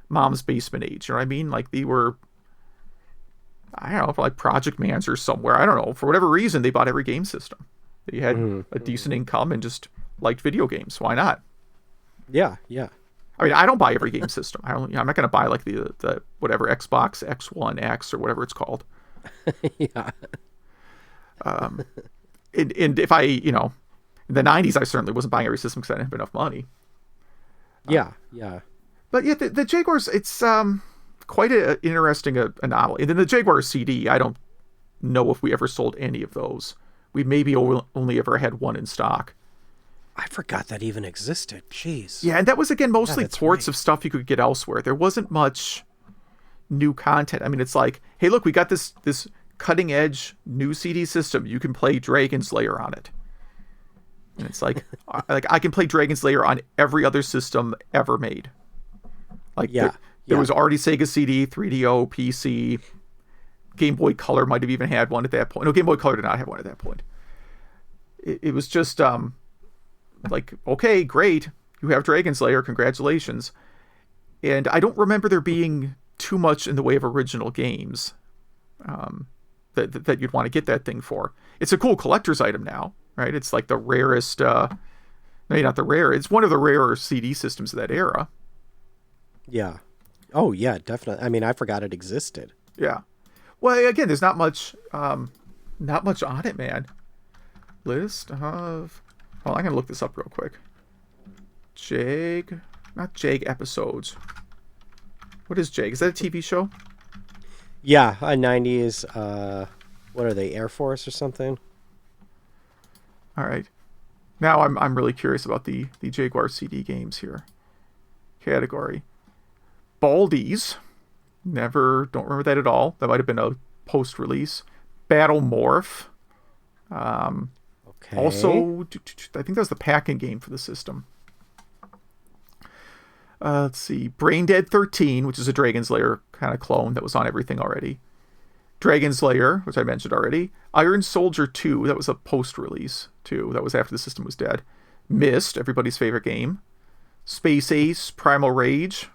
Speaker 2: mom's basement age. You know what I mean? Like they were... I don't know, like Project Manager somewhere. I don't know. For whatever reason, they bought every game system. They had a decent income and just liked video games. Why not?
Speaker 1: Yeah, yeah.
Speaker 2: I mean, I don't buy every game system. I'm not going to buy like the whatever Xbox X1 X or whatever it's called.
Speaker 1: Yeah.
Speaker 2: And if I, in the 90s, I certainly wasn't buying every system because I didn't have enough money.
Speaker 1: Yeah, yeah.
Speaker 2: But yeah, the Jaguars, it's quite an interesting anomaly. And then the Jaguar CD, I don't know if we ever sold any of those. We maybe only ever had one in stock.
Speaker 1: I forgot that even existed. Jeez.
Speaker 2: Yeah, and that was, again, mostly ports
Speaker 1: right.
Speaker 2: of stuff you could get elsewhere. There wasn't much new content. I mean, it's like, hey, look, we got this cutting-edge new CD system. You can play Dragon's Lair on it. And it's like I can play Dragon's Lair on every other system ever made. Like, there was already Sega CD, 3DO, PC, Game Boy Color might have even had one at that point. No, Game Boy Color did not have one at that point. It was just... like, okay, great, you have Dragon's Lair, congratulations. And I don't remember there being too much in the way of original games that you'd want to get that thing for. It's a cool collector's item now, right? It's like the rarest, maybe not the rare, it's one of the rarer CD systems of that era.
Speaker 1: Yeah. Oh, yeah, definitely. I mean, I forgot it existed.
Speaker 2: Yeah. Well, again, there's not much on it, man. List of... Well, I'm going to look this up real quick. Not Jag episodes. What is Jag? Is that a TV show?
Speaker 1: Yeah, a 90s, what are they, Air Force or something?
Speaker 2: All right. Now I'm really curious about the Jaguar CD games here. Category. Baldies. Don't remember that at all. That might have been a post-release. Battle Morph.
Speaker 1: Okay.
Speaker 2: Also, I think that was the packing game for the system. Let's see. Brain Dead 13, which is a Dragon's Lair kind of clone that was on everything already. Dragon's Lair, which I mentioned already. Iron Soldier 2, that was a post-release, too. That was after the system was dead. Myst, everybody's favorite game. Space Ace, Primal Rage.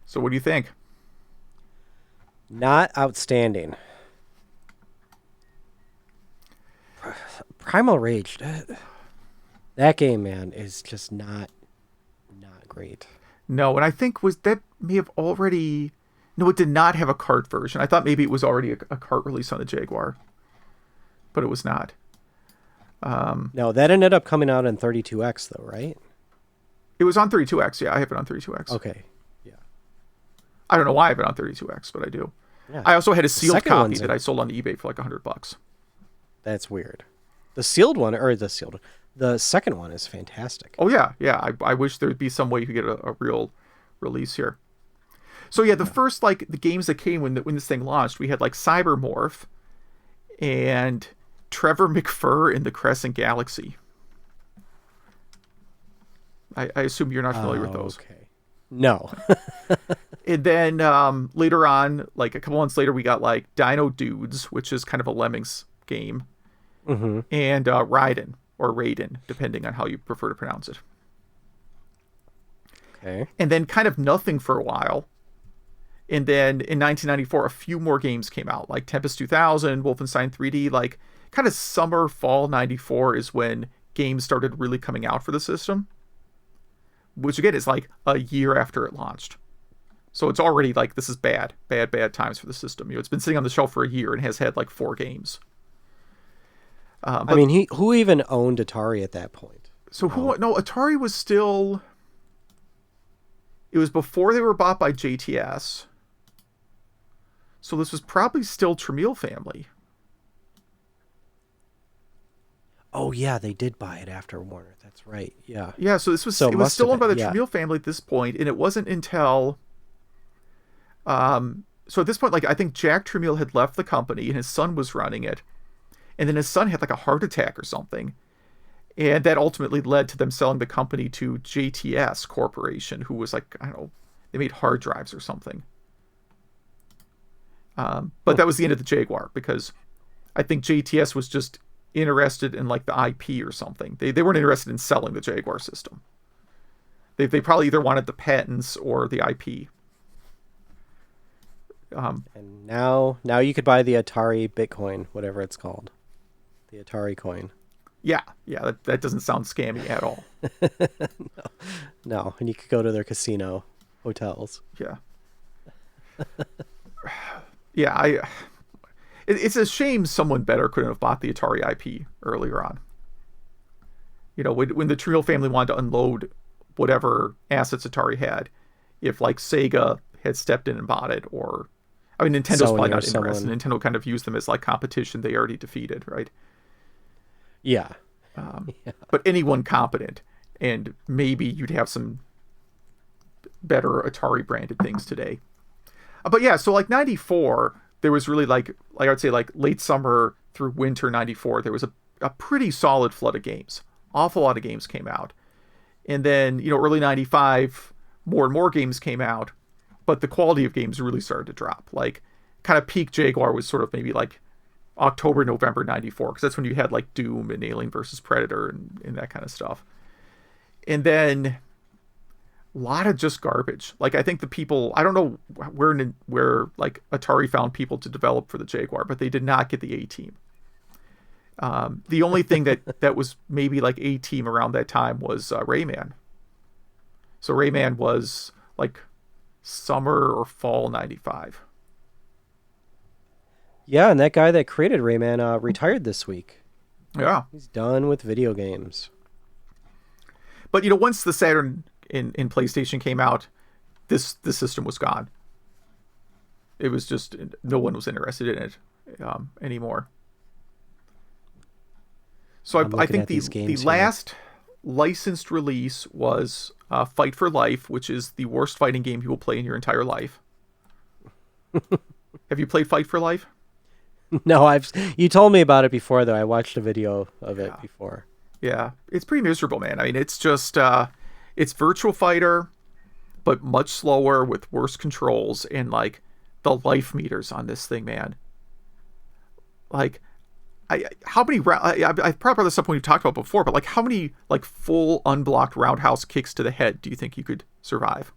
Speaker 2: So what do you think?
Speaker 1: Not outstanding. Primal Rage, that game, man, is just not great.
Speaker 2: No, and I think that may have already... No, it did not have a cart version. I thought maybe it was already a cart release on the Jaguar, but it was not.
Speaker 1: No, that ended up coming out in 32X, though, right?
Speaker 2: It was on 32X. Yeah, I have it on 32X.
Speaker 1: Okay, yeah.
Speaker 2: I don't know why I have it on 32X, but I do.
Speaker 1: Yeah.
Speaker 2: I also had a sealed copy that
Speaker 1: I
Speaker 2: sold on eBay for like $100.
Speaker 1: That's weird. The second one is fantastic.
Speaker 2: Oh yeah, yeah. I wish there'd be some way you could get a real release here. So yeah, the first the games that came when this thing launched, we had like Cybermorph and Trevor McFur in the Crescent Galaxy. I assume you're not familiar with those.
Speaker 1: Okay. No.
Speaker 2: And then later on, like a couple months later, we got like Dino Dudes, which is kind of a Lemmings game.
Speaker 1: Mm-hmm.
Speaker 2: And Raiden, or Raiden, depending on how you prefer to pronounce it.
Speaker 1: Okay.
Speaker 2: And then kind of nothing for a while. And then in 1994, a few more games came out, like Tempest 2000, Wolfenstein 3D. Like kind of summer, fall 94 is when games started really coming out for the system. Which again is like a year after it launched. So it's already like, this is bad times for the system. It's been sitting on the shelf for a year and has had like 4 games.
Speaker 1: I mean, who even owned Atari at that point?
Speaker 2: So Atari was still... It was before they were bought by JTS. So this was probably still Tramiel family.
Speaker 1: Oh, yeah, they did buy it after Warner. That's right. Yeah.
Speaker 2: Yeah, so it was still owned by the Tramiel family at this point, and it wasn't until... So at this point, like, I think Jack Tramiel had left the company, and his son was running it. And then his son had like a heart attack or something. And that ultimately led to them selling the company to JTS Corporation, who was like, I don't know, they made hard drives or something. But that was the end of the Jaguar, because I think JTS was just interested in like the IP or something. They weren't interested in selling the Jaguar system. They probably either wanted the patents or the IP.
Speaker 1: And now you could buy the Atari Bitcoin, whatever it's called, the Atari coin.
Speaker 2: Yeah, yeah, that doesn't sound scammy at all.
Speaker 1: No, and you could go to their casino hotels.
Speaker 2: Yeah, yeah. It's a shame someone better couldn't have bought the Atari IP earlier on. You know, when the Trio family wanted to unload whatever assets Atari had, if like Sega had stepped in and bought it, or I mean, Nintendo's
Speaker 1: Sony
Speaker 2: probably
Speaker 1: or
Speaker 2: not
Speaker 1: someone.
Speaker 2: interested. Nintendo kind of used them as like competition they already defeated, right?
Speaker 1: Yeah.
Speaker 2: But anyone competent, and maybe you'd have some better Atari branded things today. But yeah, so like '94, there was really like I'd say like late summer through winter '94, there was a pretty solid flood of games. Awful lot of games came out, and then early '95, more and more games came out, but the quality of games really started to drop. Like kind of peak Jaguar was sort of maybe like October, November '94, because that's when you had like Doom and Alien versus Predator and that kind of stuff. And then a lot of just garbage. Like I think the people, I don't know where like Atari found people to develop for the Jaguar, but they did not get the A team. The only thing that was maybe like A team around that time was Rayman. So Rayman was like summer or fall '95.
Speaker 1: Yeah, and that guy that created Rayman retired this week.
Speaker 2: Yeah.
Speaker 1: He's done with video games.
Speaker 2: But once the Saturn in PlayStation came out, this system was gone. It was just no one was interested in it anymore. So I think the last licensed release was Fight for Life, which is the worst fighting game you will play in your entire life. Have you played Fight for Life?
Speaker 1: No, you told me about it before though. I watched a video of it before.
Speaker 2: Yeah, it's pretty miserable, man. I mean, it's just it's Virtual Fighter, but much slower with worse controls, and like the life meters on this thing, man. Like, how many I probably brought this up when you talked about before, but like how many like full unblocked roundhouse kicks to the head do you think you could survive?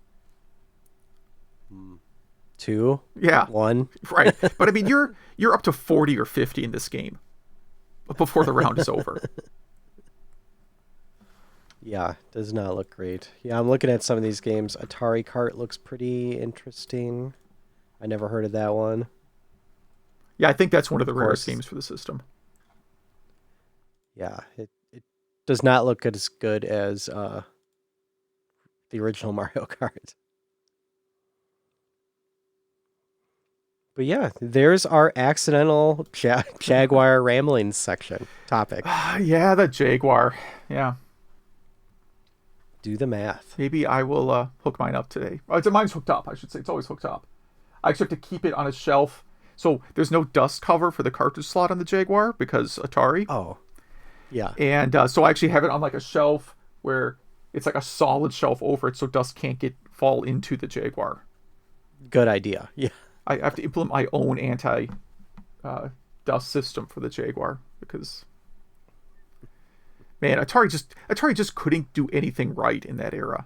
Speaker 1: 2?
Speaker 2: Yeah.
Speaker 1: 1?
Speaker 2: Right. But I mean, you're up to 40 or 50 in this game before the round is over.
Speaker 1: Yeah, does not look great. Yeah, I'm looking at some of these games. Atari Kart looks pretty interesting. I never heard of that one.
Speaker 2: Yeah, I think that's one of the
Speaker 1: Of
Speaker 2: rarest
Speaker 1: course.
Speaker 2: games for the system.
Speaker 1: Yeah, it does not look as good as the original Mario Kart. But yeah, there's our accidental Jaguar ramblings section topic.
Speaker 2: Yeah, the Jaguar. Yeah.
Speaker 1: Do the math.
Speaker 2: Maybe I will hook mine up today. Oh, mine's hooked up, I should say. It's always hooked up. I actually have to keep it on a shelf. So there's no dust cover for the cartridge slot on the Jaguar because Atari.
Speaker 1: Oh, yeah.
Speaker 2: And so I actually have it on like a shelf where it's like a solid shelf over it so dust can't fall into the Jaguar.
Speaker 1: Good idea. Yeah.
Speaker 2: I have to implement my own anti dust system for the Jaguar because, man, Atari just couldn't do anything right in that era.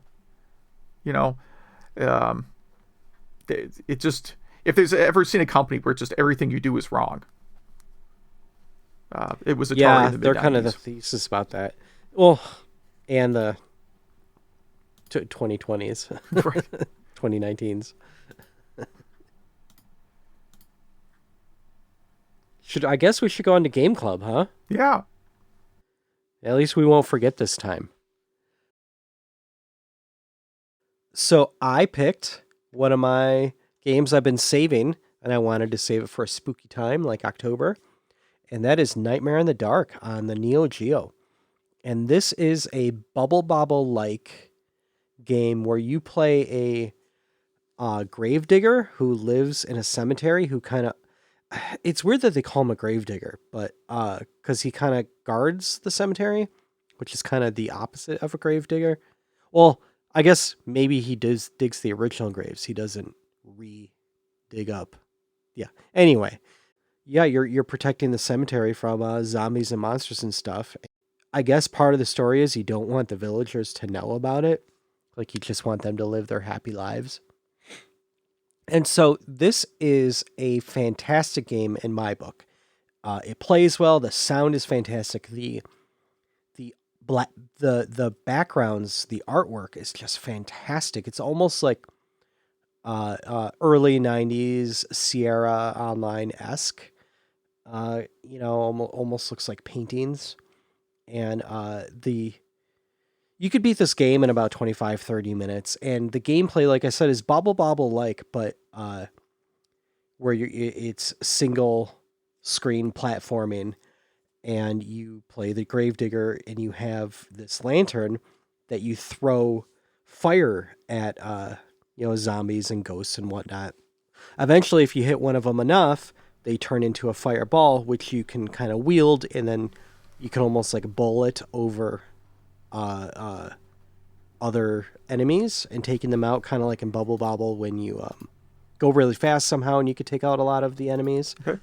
Speaker 2: It just, if there's ever seen a company where just everything you do is wrong, it was Atari.
Speaker 1: Yeah,
Speaker 2: in the
Speaker 1: they're
Speaker 2: mid-90s.
Speaker 1: kind of the thesis about that. Well, and the 2020s,
Speaker 2: Right.
Speaker 1: 2019s. I guess we should go on to Game Club, huh?
Speaker 2: Yeah.
Speaker 1: At least we won't forget this time. So I picked one of my games I've been saving, and I wanted to save it for a spooky time like October, and that is Nightmare in the Dark on the Neo Geo. And this is a Bubble Bobble-like game where you play a gravedigger who lives in a cemetery who kind of... It's weird that they call him a gravedigger, but because he kind of guards the cemetery, which is kind of the opposite of a gravedigger. Well, I guess maybe he digs the original graves. He doesn't dig up. Yeah. Anyway, yeah, you're protecting the cemetery from zombies and monsters and stuff. I guess part of the story is you don't want the villagers to know about it. Like you just want them to live their happy lives. And so this is a fantastic game in my book. It plays well. The sound is fantastic. The black the backgrounds, the artwork is just fantastic. It's almost like early '90s Sierra Online esque. Almost looks like paintings. And the you could beat this game in about 25-30 minutes. And the gameplay, like I said, is Bobble Bobble like, but where it's single screen platforming, and you play the gravedigger, and you have this lantern that you throw fire at zombies and ghosts and whatnot. Eventually, if you hit one of them enough, they turn into a fireball, which you can kind of wield, and then you can almost like bullet over other enemies and taking them out, kind of like in Bubble Bobble when you go really fast somehow, and you could take out a lot of the enemies.
Speaker 2: Okay.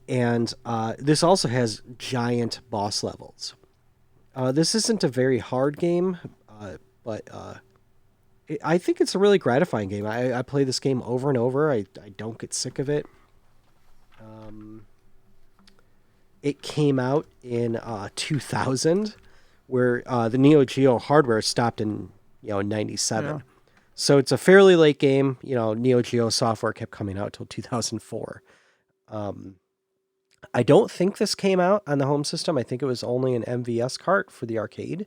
Speaker 1: And this also has giant boss levels. This isn't a very hard game, but I think it's a really gratifying game. I play this game over and over. I don't get sick of it. It came out in 2000, where the Neo Geo hardware stopped in 97.
Speaker 2: Yeah.
Speaker 1: So it's a fairly late game. Neo Geo software kept coming out till 2004. I don't think this came out on the home system. I think it was only an MVS cart for the arcade.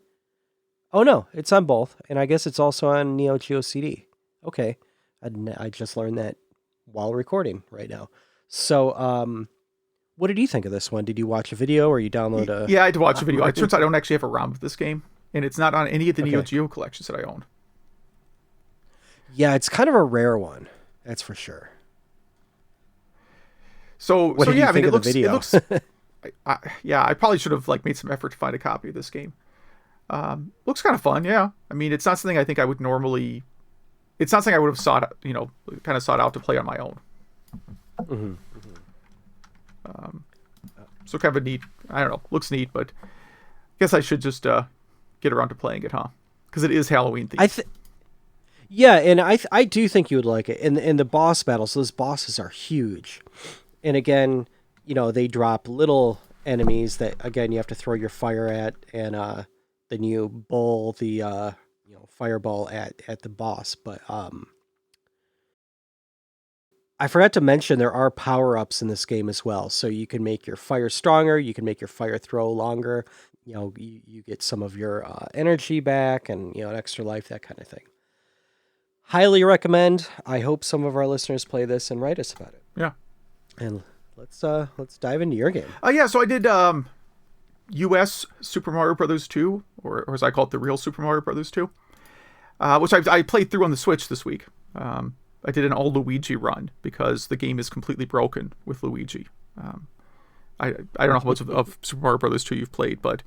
Speaker 1: Oh no, it's on both, and I guess it's also on Neo Geo CD. Okay, I just learned that while recording right now. So, what did you think of this one? Did you watch a video or you download a?
Speaker 2: Yeah, I had to watch a video. It turns out I don't actually have a ROM of this game, and it's not on any of the Neo Geo collections that I own.
Speaker 1: Yeah, it's kind of a rare one, that's for sure.
Speaker 2: So yeah, I mean, it looks. I probably should have made some effort to find a copy of this game. Looks kind of fun, yeah. I mean, it's not something I think I would normally. It's not something I would have sought out to play on my own.
Speaker 1: Mm-hmm.
Speaker 2: So kind of a neat. I don't know. Looks neat, but I guess I should just get around to playing it, huh? Because it is Halloween themed.
Speaker 1: Yeah, and I do think you would like it. And the boss battles, those bosses are huge. And again, they drop little enemies that, again, you have to throw your fire at, and then you bowl the fireball at the boss. But I forgot to mention there are power-ups in this game as well. So you can make your fire stronger, you can make your fire throw longer. You get some of your energy back, and an extra life, that kind of thing. Highly recommend. I hope some of our listeners play this and write us about it.
Speaker 2: Yeah.
Speaker 1: And let's dive into your game.
Speaker 2: Yeah, so I did US Super Mario Brothers 2, or as I call it, the real Super Mario Brothers 2, which I played through on the Switch this week. I did an all Luigi run because the game is completely broken with Luigi. I don't know how much of Super Mario Brothers 2 you've played, but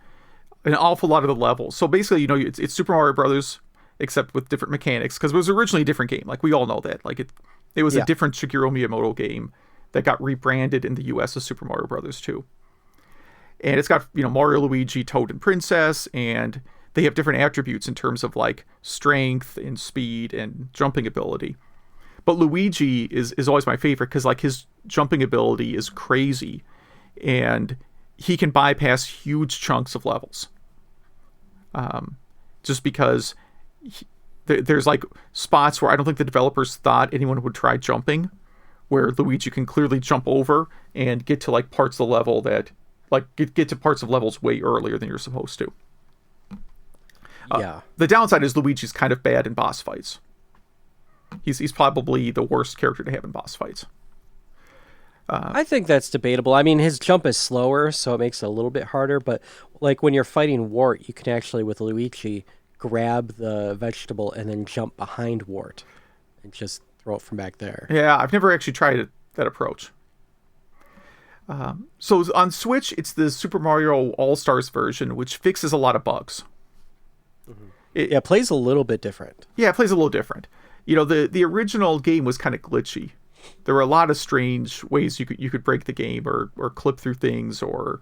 Speaker 2: an awful lot of the levels. So basically, it's Super Mario Brothers except with different mechanics, because it was originally a different game. We all know that. It was a different Shigeru Miyamoto game that got rebranded in the US as Super Mario Brothers 2. And it's got, Mario, Luigi, Toad, and Princess, and they have different attributes in terms of strength and speed and jumping ability. But Luigi is always my favorite because his jumping ability is crazy, and he can bypass huge chunks of levels. Just because there's spots where I don't think the developers thought anyone would try jumping, where Luigi can clearly jump over and get to parts of the level that get to parts of levels way earlier than you're supposed to.
Speaker 1: Yeah.
Speaker 2: The downside is Luigi's kind of bad in boss fights. He's probably the worst character to have in boss fights.
Speaker 1: I think that's debatable. I mean, his jump is slower, so it makes it a little bit harder. But when you're fighting Wart, you can actually, with Luigi, grab the vegetable and then jump behind Wart and just throw it from back there.
Speaker 2: Yeah, I've never actually tried that approach. So on Switch, it's the Super Mario All-Stars version, which fixes a lot of bugs.
Speaker 1: Mm-hmm. It plays a little bit different.
Speaker 2: Yeah, it plays a little different. The original game was kind of glitchy. There were a lot of strange ways you could break the game or clip through things, or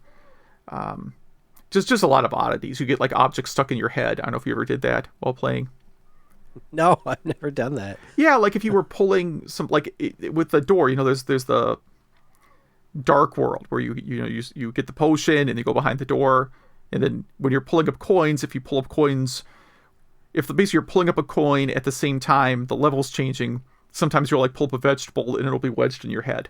Speaker 2: just a lot of oddities. You get objects stuck in your head. I don't know if you ever did that while playing.
Speaker 1: No, I've never done that.
Speaker 2: Yeah, like if you were pulling some, like with the door, there's the dark world where you get the potion and you go behind the door, and then when you're pulling up coins, if you pull up coins, if basically you're pulling up a coin at the same time, the level's changing. Sometimes you'll like pull up a vegetable and it'll be wedged in your head.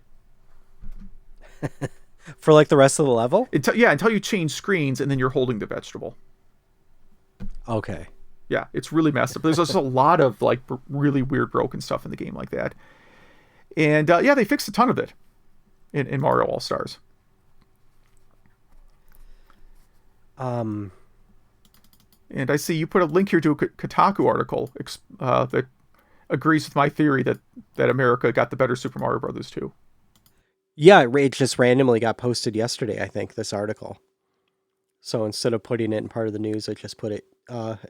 Speaker 1: For like the rest of the level?
Speaker 2: Until you change screens and then you're holding the vegetable.
Speaker 1: Okay.
Speaker 2: Yeah, it's really messed up. There's just a lot of like really weird broken stuff in the game like that. And they fixed a ton of it in Mario All-Stars. And I see you put a link here to a Kotaku article that agrees with my theory that America got the better Super Mario Brothers 2.
Speaker 1: Yeah, it just randomly got posted yesterday, I think, this article. So instead of putting it in part of the news, I just put it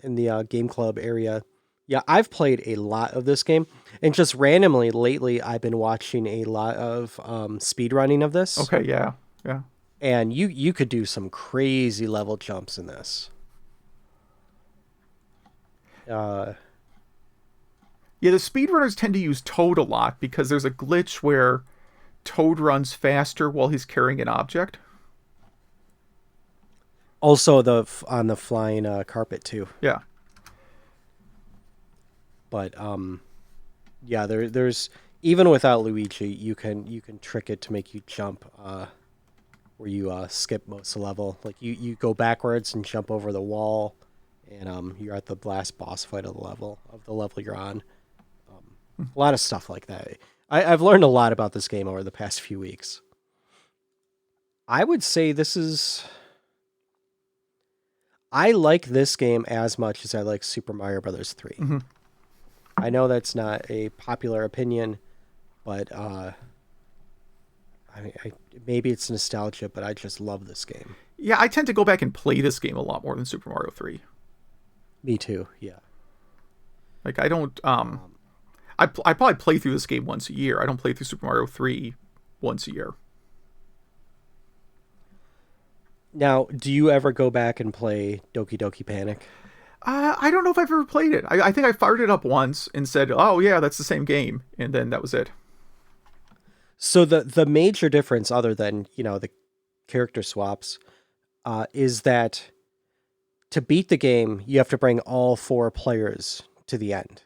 Speaker 1: in the Game Club area. Yeah, I've played a lot of this game. And just randomly, lately, I've been watching a lot of speedrunning of this.
Speaker 2: Okay, yeah.
Speaker 1: And you could do some crazy level jumps in this.
Speaker 2: Yeah, the speedrunners tend to use Toad a lot because there's a glitch where Toad runs faster while he's carrying an object.
Speaker 1: Also, on the flying carpet too.
Speaker 2: Yeah.
Speaker 1: But yeah, there's even without Luigi, you can trick it to make you jump, where you skip most of the level. Like you go backwards and jump over the wall, and you're at the last boss fight of the level you're on. A lot of stuff like that. I've learned a lot about this game over the past few weeks. I would say I like this game as much as I like Super Mario Brothers 3.
Speaker 2: Mm-hmm.
Speaker 1: I know that's not a popular opinion, but I mean, maybe it's nostalgia, but I just love this game.
Speaker 2: Yeah, I tend to go back and play this game a lot more than Super Mario 3.
Speaker 1: Me too, yeah.
Speaker 2: Like, I don't... I probably play through this game once a year. I don't play through Super Mario 3 once a year.
Speaker 1: Now, do you ever go back and play Doki Doki Panic?
Speaker 2: I don't know if I've ever played it. I think I fired it up once and said, oh yeah, that's the same game. And then that was it.
Speaker 1: So the major difference, other than, the character swaps, is that to beat the game, you have to bring all 4 players to the end.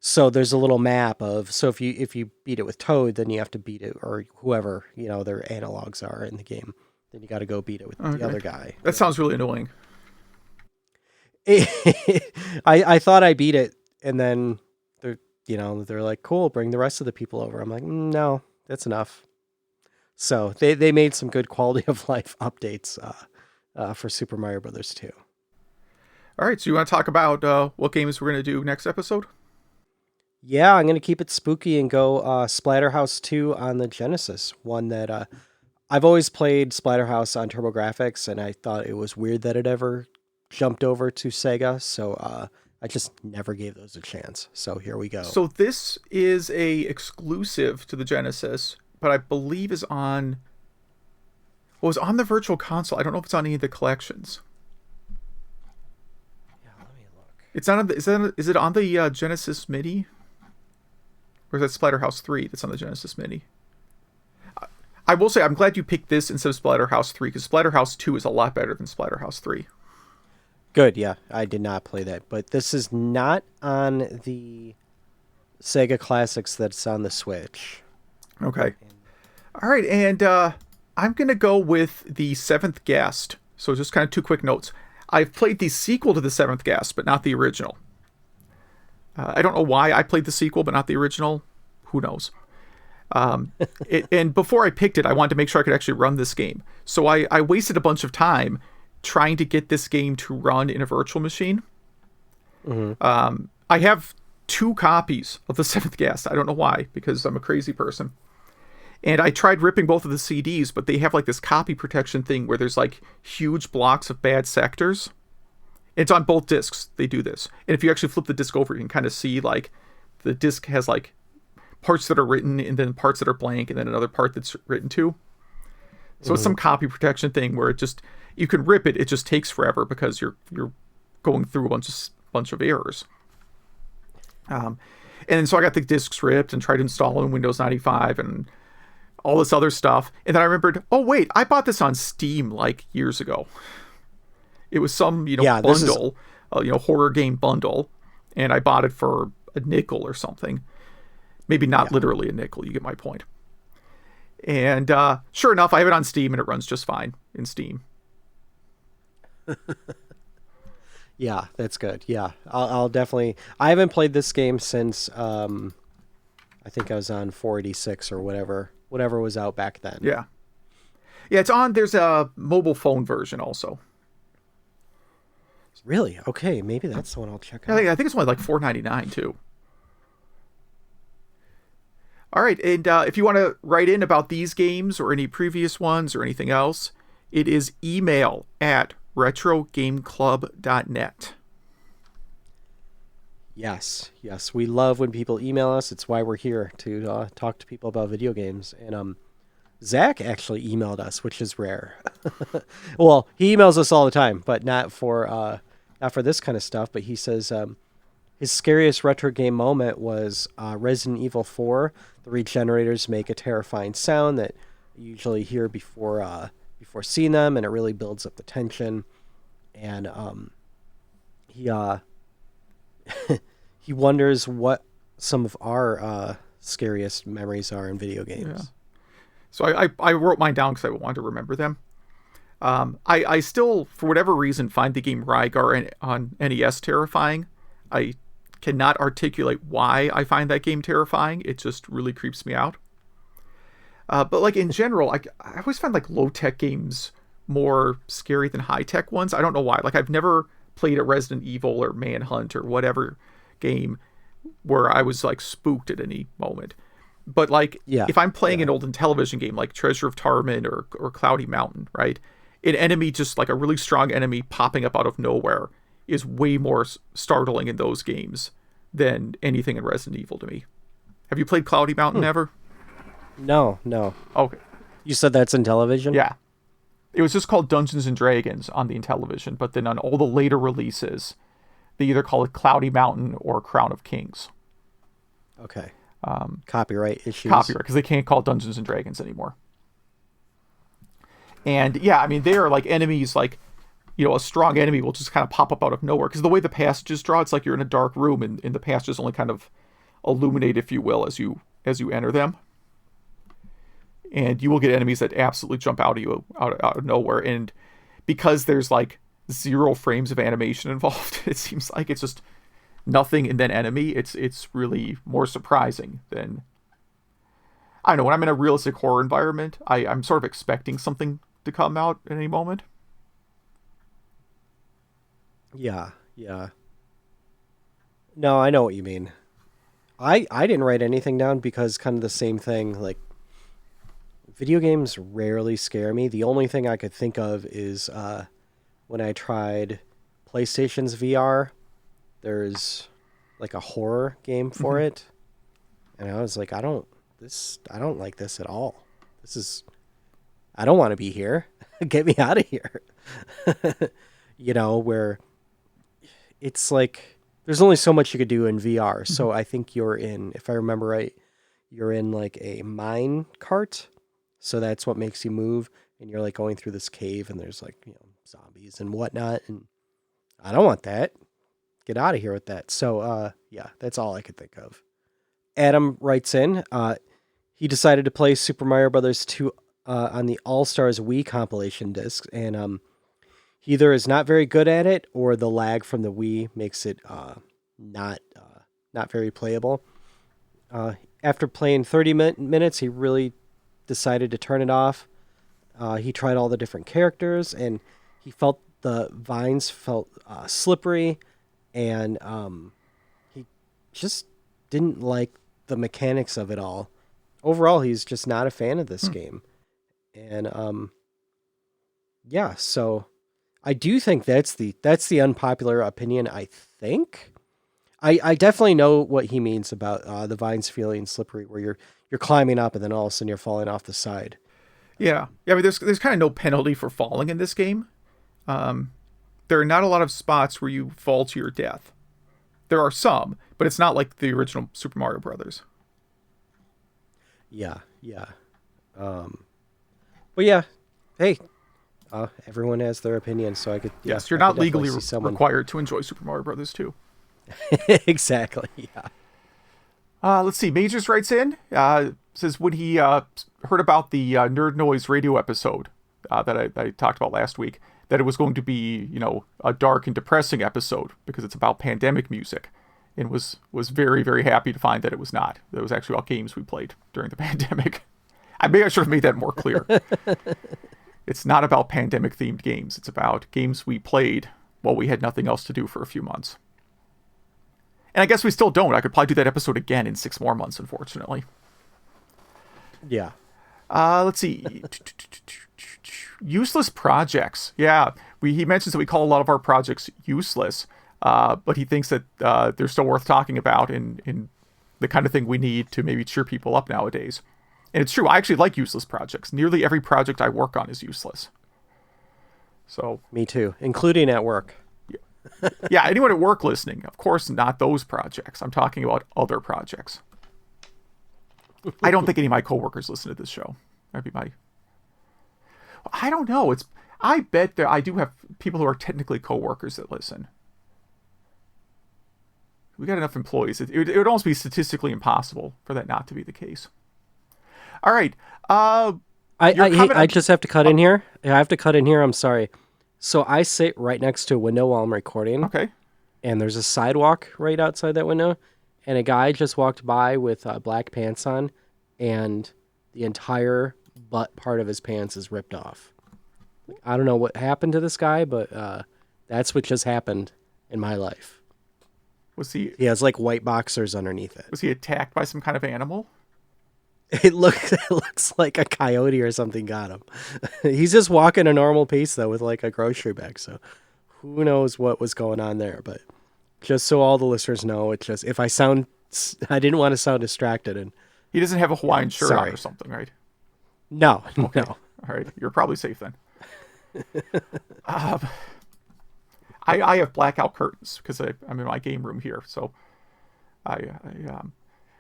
Speaker 1: So there's a little map of, so if you beat it with Toad, then you have to beat it, or whoever, their analogs are in the game. Then you got to go beat it with the other guy.
Speaker 2: That sounds really annoying.
Speaker 1: I thought I beat it, and then they're like, cool, bring the rest of the people over. I'm like, no, that's enough. So they made some good quality of life updates for Super Mario Brothers 2.
Speaker 2: All right, so you want to talk about what games we're going to do next episode?
Speaker 1: Yeah, I'm going to keep it spooky and go Splatterhouse 2 on the Genesis, one that I've always played Splatterhouse on TurboGrafx, and I thought it was weird that it ever jumped over to Sega, so I just never gave those a chance. So here we go.
Speaker 2: So this is a exclusive to the Genesis, but I believe is on... Well, it was on the Virtual Console. I don't know if it's on any of the collections.
Speaker 1: Yeah, let me look.
Speaker 2: It's not on the, is it on the Genesis Mini? Or is that Splatterhouse 3 that's on the Genesis Mini? I will say, I'm glad you picked this instead of Splatterhouse 3, because Splatterhouse 2 is a lot better than Splatterhouse 3.
Speaker 1: Good, yeah. I did not play that, but this is not on the Sega Classics that's on the Switch.
Speaker 2: Okay. All right, and I'm going to go with the Seventh Guest. So just kind of 2 quick notes. I've played the sequel to the Seventh Guest, but not the original. I don't know why I played the sequel, but not the original. Who knows? And before I picked it, I wanted to make sure I could actually run this game. So I wasted a bunch of time trying to get this game to run in a virtual machine. Mm-hmm. I have 2 copies of the Seventh Guest. I don't know why, because I'm a crazy person. And I tried ripping both of the CDs, but they have like this copy protection thing where there's like huge blocks of bad sectors. It's on both discs. They do this. And if you actually flip the disc over, you can kind of see like the disc has like parts that are written and then parts that are blank and then another part that's written too. So it's some copy protection thing where it just, you can rip it. It just takes forever because you're going through a bunch of errors. And then so I got the discs ripped and tried to install it in Windows 95 and all this other stuff. And then I remembered, oh wait, I bought this on Steam like years ago. It was some,
Speaker 1: Yeah,
Speaker 2: bundle, horror game bundle, and I bought it for a nickel or something. Maybe not literally a nickel, you get my point. And sure enough, I have it on Steam and it runs just fine in Steam.
Speaker 1: Yeah, that's good. Yeah, I'll definitely. I haven't played this game since I think I was on 486 or whatever was out back then.
Speaker 2: Yeah. Yeah, it's on. There's a mobile phone version also.
Speaker 1: Really? Okay, maybe that's the one I'll check out.
Speaker 2: I think it's only like $4.99 too. All right, and if you want to write in about these games or any previous ones or anything else, it is email at retrogameclub.net.
Speaker 1: Yes, we love when people email us. It's why we're here, to talk to people about video games. And Zach actually emailed us, which is rare. Well, he emails us all the time, but not for this kind of stuff. But he says his scariest retro game moment was Resident Evil 4. The regenerators make a terrifying sound that you usually hear before seeing them, and it really builds up the tension. And he he wonders what some of our scariest memories are in video games.
Speaker 2: Yeah. So I wrote mine down because I wanted to remember them. I still, for whatever reason, find the game Rygar on NES terrifying. I cannot articulate why I find that game terrifying. It just really creeps me out. But like in general, I always find like low-tech games more scary than high-tech ones. I don't know why. Like I've never played a Resident Evil or Manhunt or whatever game where I was like spooked at any moment. But like if I'm playing an olden television game like Treasure of Tarman or Cloudy Mountain, right? An enemy, just like a really strong enemy popping up out of nowhere, is way more startling in those games than anything in Resident Evil to me. Have you played Cloudy Mountain ever?
Speaker 1: No.
Speaker 2: Okay.
Speaker 1: You said that's in television?
Speaker 2: Yeah. It was just called Dungeons and Dragons on the Intellivision, but then on all the later releases, they either call it Cloudy Mountain or Crown of Kings.
Speaker 1: Okay. Copyright issues.
Speaker 2: Copyright, because they can't call it Dungeons and Dragons anymore. And yeah, I mean, they are like enemies, like, a strong enemy will just kind of pop up out of nowhere. Because the way the passages draw, it's like you're in a dark room and the passages only kind of illuminate, if you will, as you enter them. And you will get enemies that absolutely jump out of nowhere. And because there's like 0 frames of animation involved, it seems like it's just nothing and then enemy. It's really more surprising than, I don't know, when I'm in a realistic horror environment, I'm sort of expecting something to come out at any moment.
Speaker 1: Yeah. No, I know what you mean. I didn't write anything down because kind of the same thing, like, video games rarely scare me. The only thing I could think of is when I tried PlayStation's VR, there's like a horror game for it. And I was like, I don't like this at all. I don't want to be here. Get me out of here. Where it's like, there's only so much you could do in VR. So I think you're in, if I remember right, you're in like a mine cart. So that's what makes you move. And you're like going through this cave and there's like, zombies and whatnot. And I don't want that. Get out of here with that. So, that's all I could think of. Adam writes in, he decided to play Super Mario Brothers 2 on the All-Stars Wii compilation disc. And he either is not very good at it or the lag from the Wii makes it not very playable. After playing 30 minutes, he really decided to turn it off. He tried all the different characters and he felt the vines felt slippery, and he just didn't like the mechanics of it all. Overall, he's just not a fan of this game. And so I do think that's the unpopular opinion, I think. I definitely know what he means about the vines feeling slippery, where you're climbing up and then all of a sudden you're falling off the side.
Speaker 2: Yeah. I mean, there's kind of no penalty for falling in this game. There are not a lot of spots where you fall to your death. There are some, but it's not like the original Super Mario Brothers.
Speaker 1: Yeah. But yeah, hey, everyone has their opinion, so I could.
Speaker 2: Yes, you're
Speaker 1: I
Speaker 2: not
Speaker 1: could definitely
Speaker 2: legally
Speaker 1: see someone.
Speaker 2: required to enjoy Super Mario Brothers 2.
Speaker 1: Exactly. Yeah.
Speaker 2: Let's see. Majors writes in, says when he heard about the Nerd Noise radio episode that I talked about last week, that it was going to be, a dark and depressing episode because it's about pandemic music, and was very, very happy to find that it was not. That it was actually about games we played during the pandemic. I should have made that more clear. It's not about pandemic-themed games. It's about games we played while we had nothing else to do for a few months. And I guess we still don't. I could probably do that episode again in 6 more months, unfortunately.
Speaker 1: Yeah.
Speaker 2: Let's see. Useless projects. Yeah. He mentions that we call a lot of our projects useless, but he thinks that they're still worth talking about in the kind of thing we need to maybe cheer people up nowadays. And it's true. I actually like useless projects. Nearly every project I work on is useless. So.
Speaker 1: Me too, including at work.
Speaker 2: Yeah, anyone at work listening, of course, not those projects. I'm talking about other projects. I don't think any of my coworkers listen to this show. That'd be I don't know. I bet that I do have people who are technically coworkers that listen. We got enough employees. It would almost be statistically impossible for that not to be the case. All right.
Speaker 1: I just have to cut in here. I have to cut in here. I'm sorry. So I sit right next to a window while I'm recording.
Speaker 2: Okay.
Speaker 1: And there's a sidewalk right outside that window. And a guy just walked by with black pants on. And the entire butt part of his pants is ripped off. I don't know what happened to this guy, but that's what just happened in my life. He has like white boxers underneath it.
Speaker 2: Was he attacked by some kind of animal?
Speaker 1: It looks like a coyote or something got him. He's just walking a normal pace though with like a grocery bag. So who knows what was going on there? But just so all the listeners know, it's just I didn't want to sound distracted. And
Speaker 2: he doesn't have a Hawaiian shirt on or something, right?
Speaker 1: No,
Speaker 2: okay.
Speaker 1: No.
Speaker 2: All right, you're probably safe then. I have blackout curtains because I'm in my game room here. So I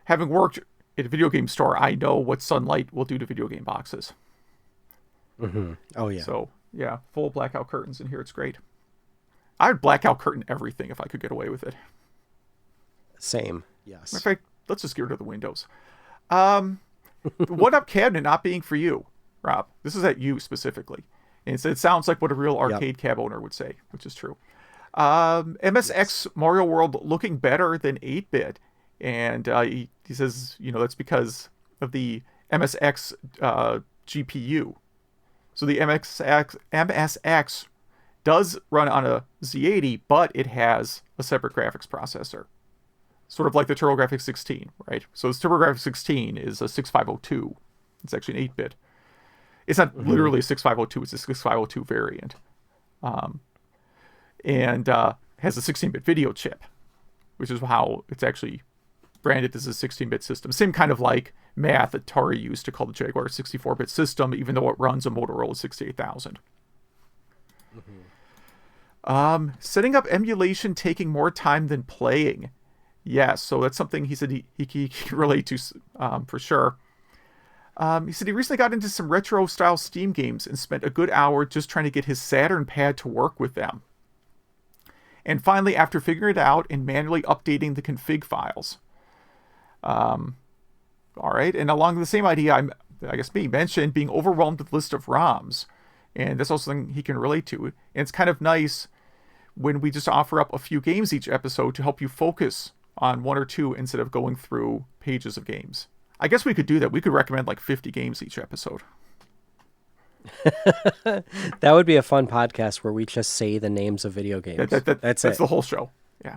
Speaker 2: having worked at a video game store, I know what sunlight will do to video game boxes.
Speaker 1: Mm-hmm. Oh, yeah.
Speaker 2: So, yeah, full blackout curtains in here. It's great. I would blackout curtain everything if I could get away with it.
Speaker 1: Same, yes.
Speaker 2: In fact, let's just get rid of the windows. What up cabinet not being for you, Rob? This is at you specifically. And it sounds like what a real arcade cab owner would say, which is true. MSX Mario World looking better than 8-bit. And he says, that's because of the MSX GPU. So the MSX does run on a Z80, but it has a separate graphics processor. Sort of like the TurboGrafx 16, right? So this TurboGrafx 16 is a 6502. It's actually an 8-bit. It's not literally a 6502, it's a 6502 variant. And has a 16-bit video chip, which is how it's actually branded as a 16-bit system. Same kind of like math Atari used to call the Jaguar 64-bit system, even though it runs a Motorola 68000. Setting up emulation taking more time than playing. Yes, so that's something he said he can relate to for sure. He said he recently got into some retro-style Steam games and spent a good hour just trying to get his Saturn pad to work with them. And finally, after figuring it out and manually updating the config files. All right, and along the same idea, I guess me mentioned being overwhelmed with the list of ROMs. And that's also something he can relate to. And it's kind of nice when we just offer up a few games each episode to help you focus on one or two instead of going through pages of games. I guess we could do that. We could recommend like 50 games each episode.
Speaker 1: That would be a fun podcast where we just say the names of video games. That's
Speaker 2: the whole show. Yeah.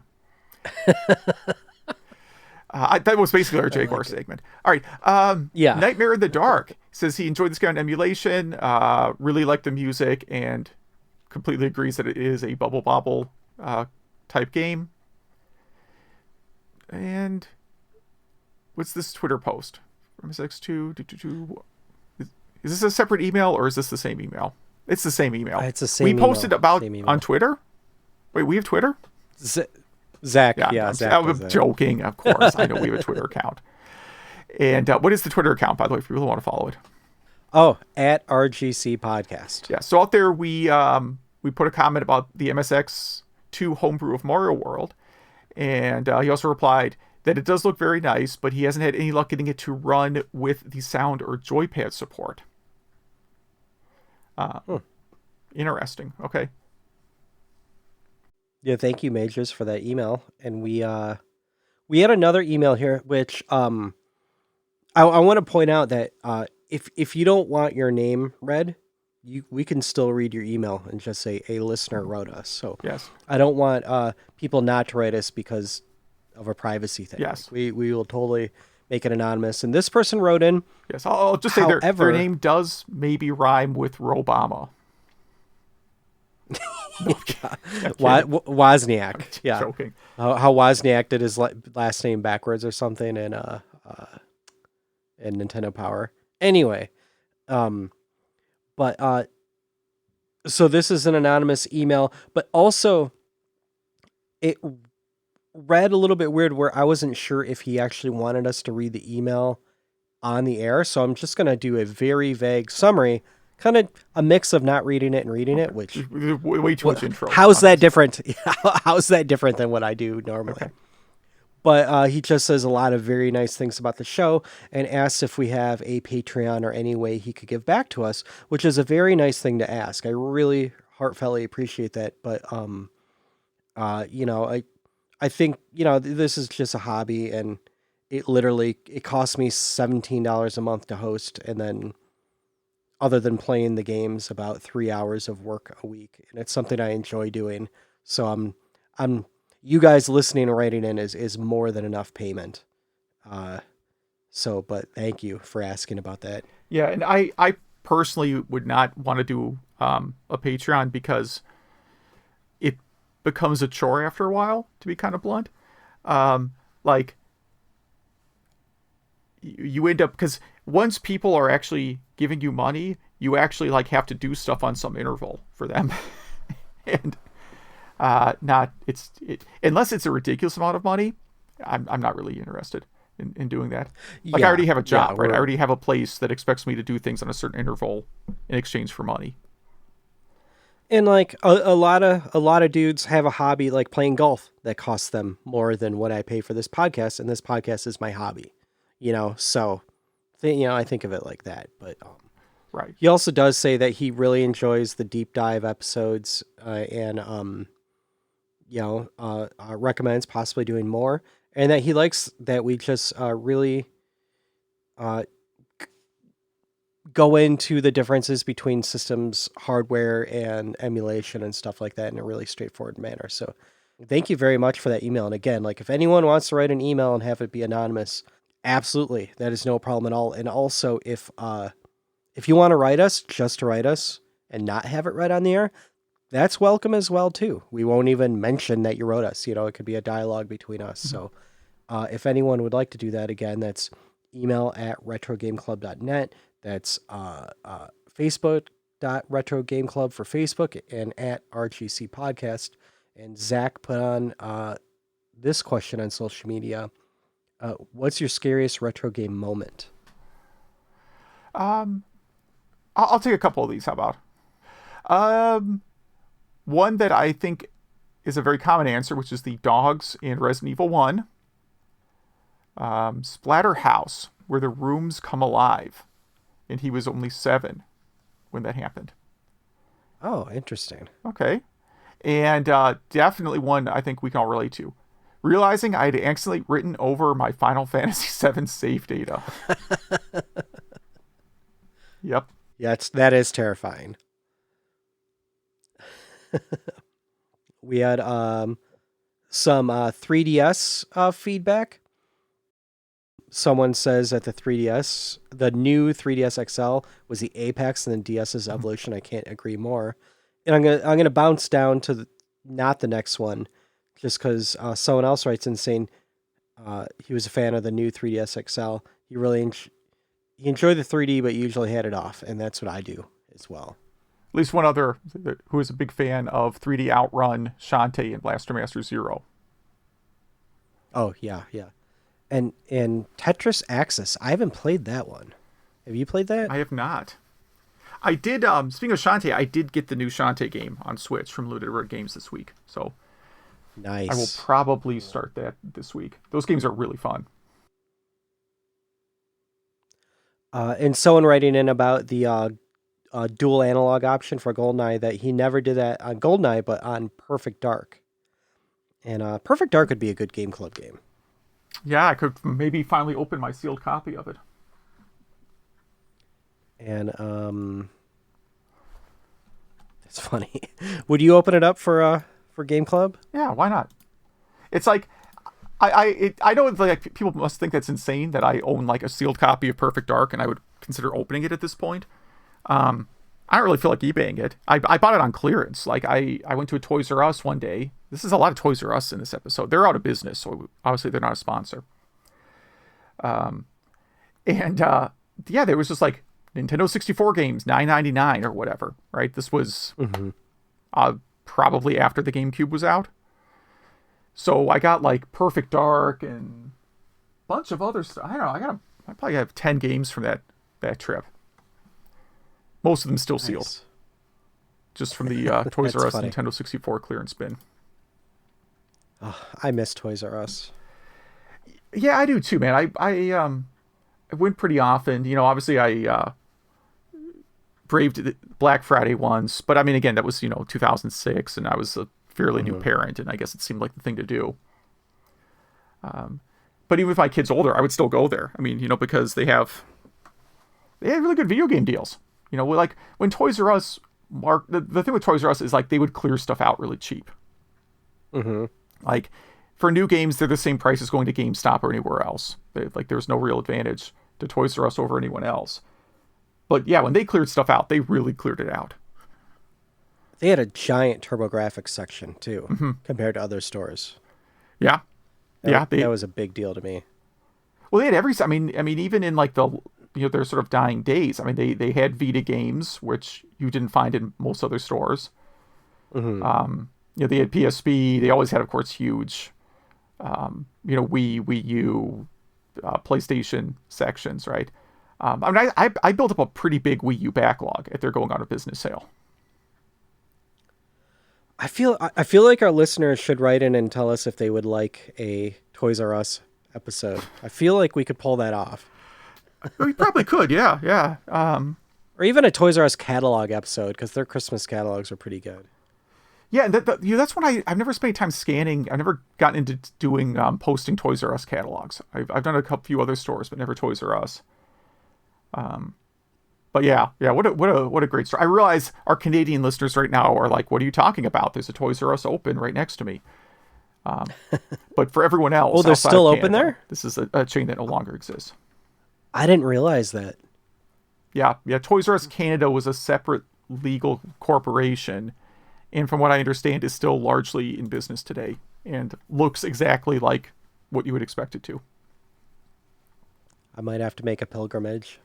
Speaker 2: That was basically our Jaguar segment. All right. Nightmare in the Dark says he enjoyed this game on emulation, really liked the music, and completely agrees that it is a Bubble Bobble type game. And what's this Twitter post? From MSX2. Is this a separate email or is this the same email? It's the same email.
Speaker 1: It's the same
Speaker 2: we
Speaker 1: email.
Speaker 2: posted about on Twitter. Wait, we have Twitter?
Speaker 1: Zach,
Speaker 2: Yeah,
Speaker 1: Zach
Speaker 2: I'm
Speaker 1: does that.
Speaker 2: joking, of course. I know we have a Twitter account. And what is the Twitter account, by the way, if you really want to follow it?
Speaker 1: Oh, at RGC Podcast.
Speaker 2: Yeah, so out there we put a comment about the MSX2 homebrew of Mario World, and he also replied that it does look very nice, but he hasn't had any luck getting it to run with the sound or joypad support. Interesting. Okay.
Speaker 1: Yeah, thank you, Majors, for that email. And we had another email here, which I want to point out that if you don't want your name read, we can still read your email and just say a listener wrote us. So
Speaker 2: Yes.
Speaker 1: I don't want people not to write us because of a privacy thing.
Speaker 2: Yes.
Speaker 1: We will totally make it anonymous. And this person wrote in.
Speaker 2: Yes, I'll just say their name does maybe rhyme with Robama.
Speaker 1: Wozniak. Yeah.
Speaker 2: Joking.
Speaker 1: How Wozniak did his last name backwards or something in Nintendo Power. Anyway, but so this is an anonymous email, but also it read a little bit weird where I wasn't sure if he actually wanted us to read the email on the air. So I'm just going to do a very vague summary, kind of a mix of not reading it and reading it, which
Speaker 2: way too much intro.
Speaker 1: How's that different? How's that different than what I do normally?
Speaker 2: Okay.
Speaker 1: But he just says a lot of very nice things about the show and asks if we have a Patreon or any way he could give back to us, which is a very nice thing to ask. I really heartfeltly appreciate that. But, I think, this is just a hobby, and it costs me $17 a month to host. And then other than playing the games, about 3 hours of work a week. And it's something I enjoy doing. So you guys listening and writing in is more than enough payment. But thank you for asking about that.
Speaker 2: Yeah, and I personally would not want to do a Patreon because it becomes a chore after a while, to be kind of blunt. You end up, because once people are actually giving you money, you actually have to do stuff on some interval for them. And unless it's a ridiculous amount of money, I'm not really interested in doing that. I already have a job, right? I already have a place that expects me to do things on a certain interval in exchange for money.
Speaker 1: And a lot of dudes have a hobby like playing golf that costs them more than what I pay for this podcast, and this podcast is my hobby. So I think of it like that. But
Speaker 2: right.
Speaker 1: He also does say that he really enjoys the deep dive episodes and recommends possibly doing more, and that he likes that we just really go into the differences between systems, hardware, and emulation and stuff like that in a really straightforward manner. So thank you very much for that email. And again, if anyone wants to write an email and have it be anonymous, absolutely, that is no problem at all. And also, if you want to write us, just to write us and not have it read on the air, that's welcome as well too. We won't even mention that you wrote us. It could be a dialogue between us. So if anyone would like to do that, again, that's email at retrogameclub.net. That's facebook.retrogameclub for Facebook and at RGC Podcast. And Zach put on this question on social media. What's your scariest retro game moment?
Speaker 2: I'll take a couple of these. How about? One that I think is a very common answer, which is the dogs in Resident Evil 1. Splatterhouse, where the rooms come alive. And he was only 7 when that happened.
Speaker 1: Oh, interesting.
Speaker 2: Okay. And definitely one I think we can all relate to. Realizing I had accidentally written over my Final Fantasy VII save data. Yep.
Speaker 1: Yeah, that is terrifying. We had some 3DS feedback. Someone says that the new 3DS XL was the apex and the DS's evolution. I can't agree more. And I'm gonna bounce down to not the next one, just because someone else writes in saying he was a fan of the new 3DS XL. He really he enjoyed the 3D, but usually had it off, and that's what I do as well.
Speaker 2: At least one other who is a big fan of 3D Outrun, Shantae, and Blaster Master Zero.
Speaker 1: Oh yeah, yeah. And Tetris Axis. I haven't played that one. Have you played that?
Speaker 2: I have not. I did. Speaking of Shantae, I did get the new Shantae game on Switch from Looted Word Games this week, so I will
Speaker 1: Nice.
Speaker 2: probably start that this week. Those games are really fun.
Speaker 1: And someone writing in about the dual analog option for GoldenEye that he never did that on GoldenEye, but on Perfect Dark. And Perfect Dark would be a good game club game.
Speaker 2: Yeah, I could maybe finally open my sealed copy of it.
Speaker 1: And it's funny. Would you open it up for game club?
Speaker 2: Yeah, why not? It's like I know it's like people must think that's insane that I own like a sealed copy of Perfect Dark and I would consider opening it at this point. I don't really feel like eBaying it. I bought it on clearance. Like I went to a Toys R Us one day. This is a lot of Toys R Us in this episode. They're out of business, so obviously they're not a sponsor. And yeah, there was just like Nintendo 64 games, $9.99 or whatever. Right? This was probably after the GameCube was out. So I got like Perfect Dark and a bunch of other stuff. I don't know. I probably have 10 games from that trip. Most of them still sealed.
Speaker 1: Nice. Just
Speaker 2: from the Toys R Us
Speaker 1: funny.
Speaker 2: Nintendo 64 clearance bin.
Speaker 1: Oh, I miss Toys R Us.
Speaker 2: Yeah, I do too, man. I went pretty often. You know, obviously I braved Black Friday once, but I mean, again, that was 2006, and I was a fairly new parent, and I guess it seemed like the thing to do. But even with my kids older, I would still go there. I mean, because they have really good video game deals. Like when Toys R Us the thing with Toys R Us is like they would clear stuff out really cheap.
Speaker 1: Mm-hmm.
Speaker 2: Like for new games, they're the same price as going to GameStop or anywhere else. There's no real advantage to Toys R Us over anyone else. But yeah, when they cleared stuff out, they really cleared it out.
Speaker 1: They had a giant TurboGrafx section too, compared to other stores.
Speaker 2: Yeah,
Speaker 1: That was a big deal to me.
Speaker 2: Well, they had every. I mean, even in like the their sort of dying days. I mean, they had Vita games, which you didn't find in most other stores.
Speaker 1: Mm-hmm.
Speaker 2: They had PSP. They always had, of course, huge, Wii U, PlayStation sections, right? I mean, I built up a pretty big Wii U backlog at their going out of business sale.
Speaker 1: I feel like our listeners should write in and tell us if they would like a Toys R Us episode. I feel like we could pull that off.
Speaker 2: We probably could, yeah.
Speaker 1: Or even a Toys R Us catalog episode, because their Christmas catalogs are pretty good.
Speaker 2: Yeah, that's when I've never spent time scanning. I've never gotten into doing posting Toys R Us catalogs. I've done a few other stores, but never Toys R Us. But yeah, what a great story. I realize our Canadian listeners right now are like, "What are you talking about? There's a Toys R Us open right next to me." But for everyone else,
Speaker 1: they're
Speaker 2: outside
Speaker 1: still
Speaker 2: of
Speaker 1: open
Speaker 2: Canada,
Speaker 1: there?
Speaker 2: this is a chain that no longer exists.
Speaker 1: I didn't realize that.
Speaker 2: Yeah. Toys R Us Canada was a separate legal corporation, and from what I understand, is still largely in business today and looks exactly like what you would expect it to.
Speaker 1: I might have to make a pilgrimage.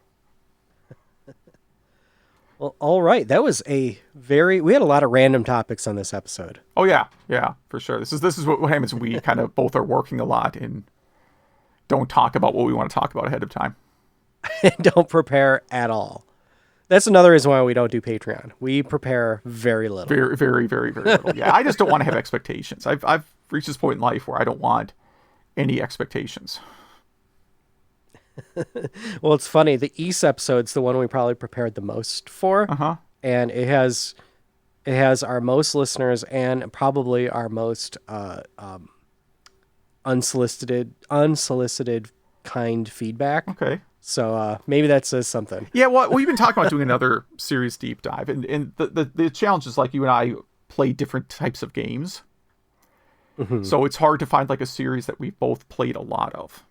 Speaker 1: Well, all right. That was we had a lot of random topics on this episode.
Speaker 2: Oh yeah, for sure. This is what happens when we kind of both are working a lot and don't talk about what we want to talk about ahead of time.
Speaker 1: Don't prepare at all. That's another reason why we don't do Patreon. We prepare very little.
Speaker 2: Very, very, very, very little. Yeah, I just don't want to have expectations. I've reached this point in life where I don't want any expectations.
Speaker 1: Well, it's funny. The East episode's the one we probably prepared the most for, and it has our most listeners and probably our most unsolicited kind feedback.
Speaker 2: Okay.
Speaker 1: So maybe that says something.
Speaker 2: Yeah, well, we've been talking about doing another series deep dive, and the challenge is like you and I play different types of games, so it's hard to find like a series that we've both played a lot of.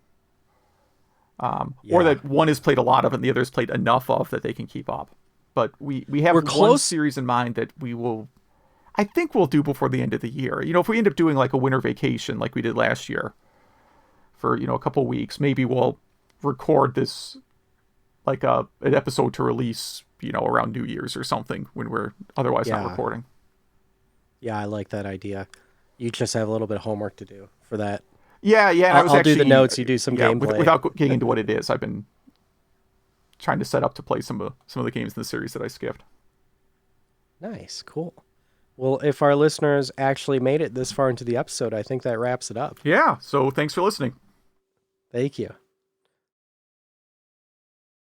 Speaker 2: Or that one has played a lot of and the other's played enough of that they can keep up. But we have one series in mind that I think we'll do before the end of the year. If we end up doing like a winter vacation like we did last year for, a couple of weeks, maybe we'll record this like an episode to release, around New Year's or something when we're otherwise not recording.
Speaker 1: Yeah, I like that idea. You just have a little bit of homework to do for that.
Speaker 2: Yeah, yeah. And I was
Speaker 1: I'll do
Speaker 2: actually
Speaker 1: the notes. You do some
Speaker 2: yeah,
Speaker 1: gameplay.
Speaker 2: without getting into what it is, I've been trying to set up to play some of the games in the series that I skipped.
Speaker 1: Nice, cool. Well, if our listeners actually made it this far into the episode, I think that wraps it up.
Speaker 2: Yeah. So thanks for listening.
Speaker 1: Thank you.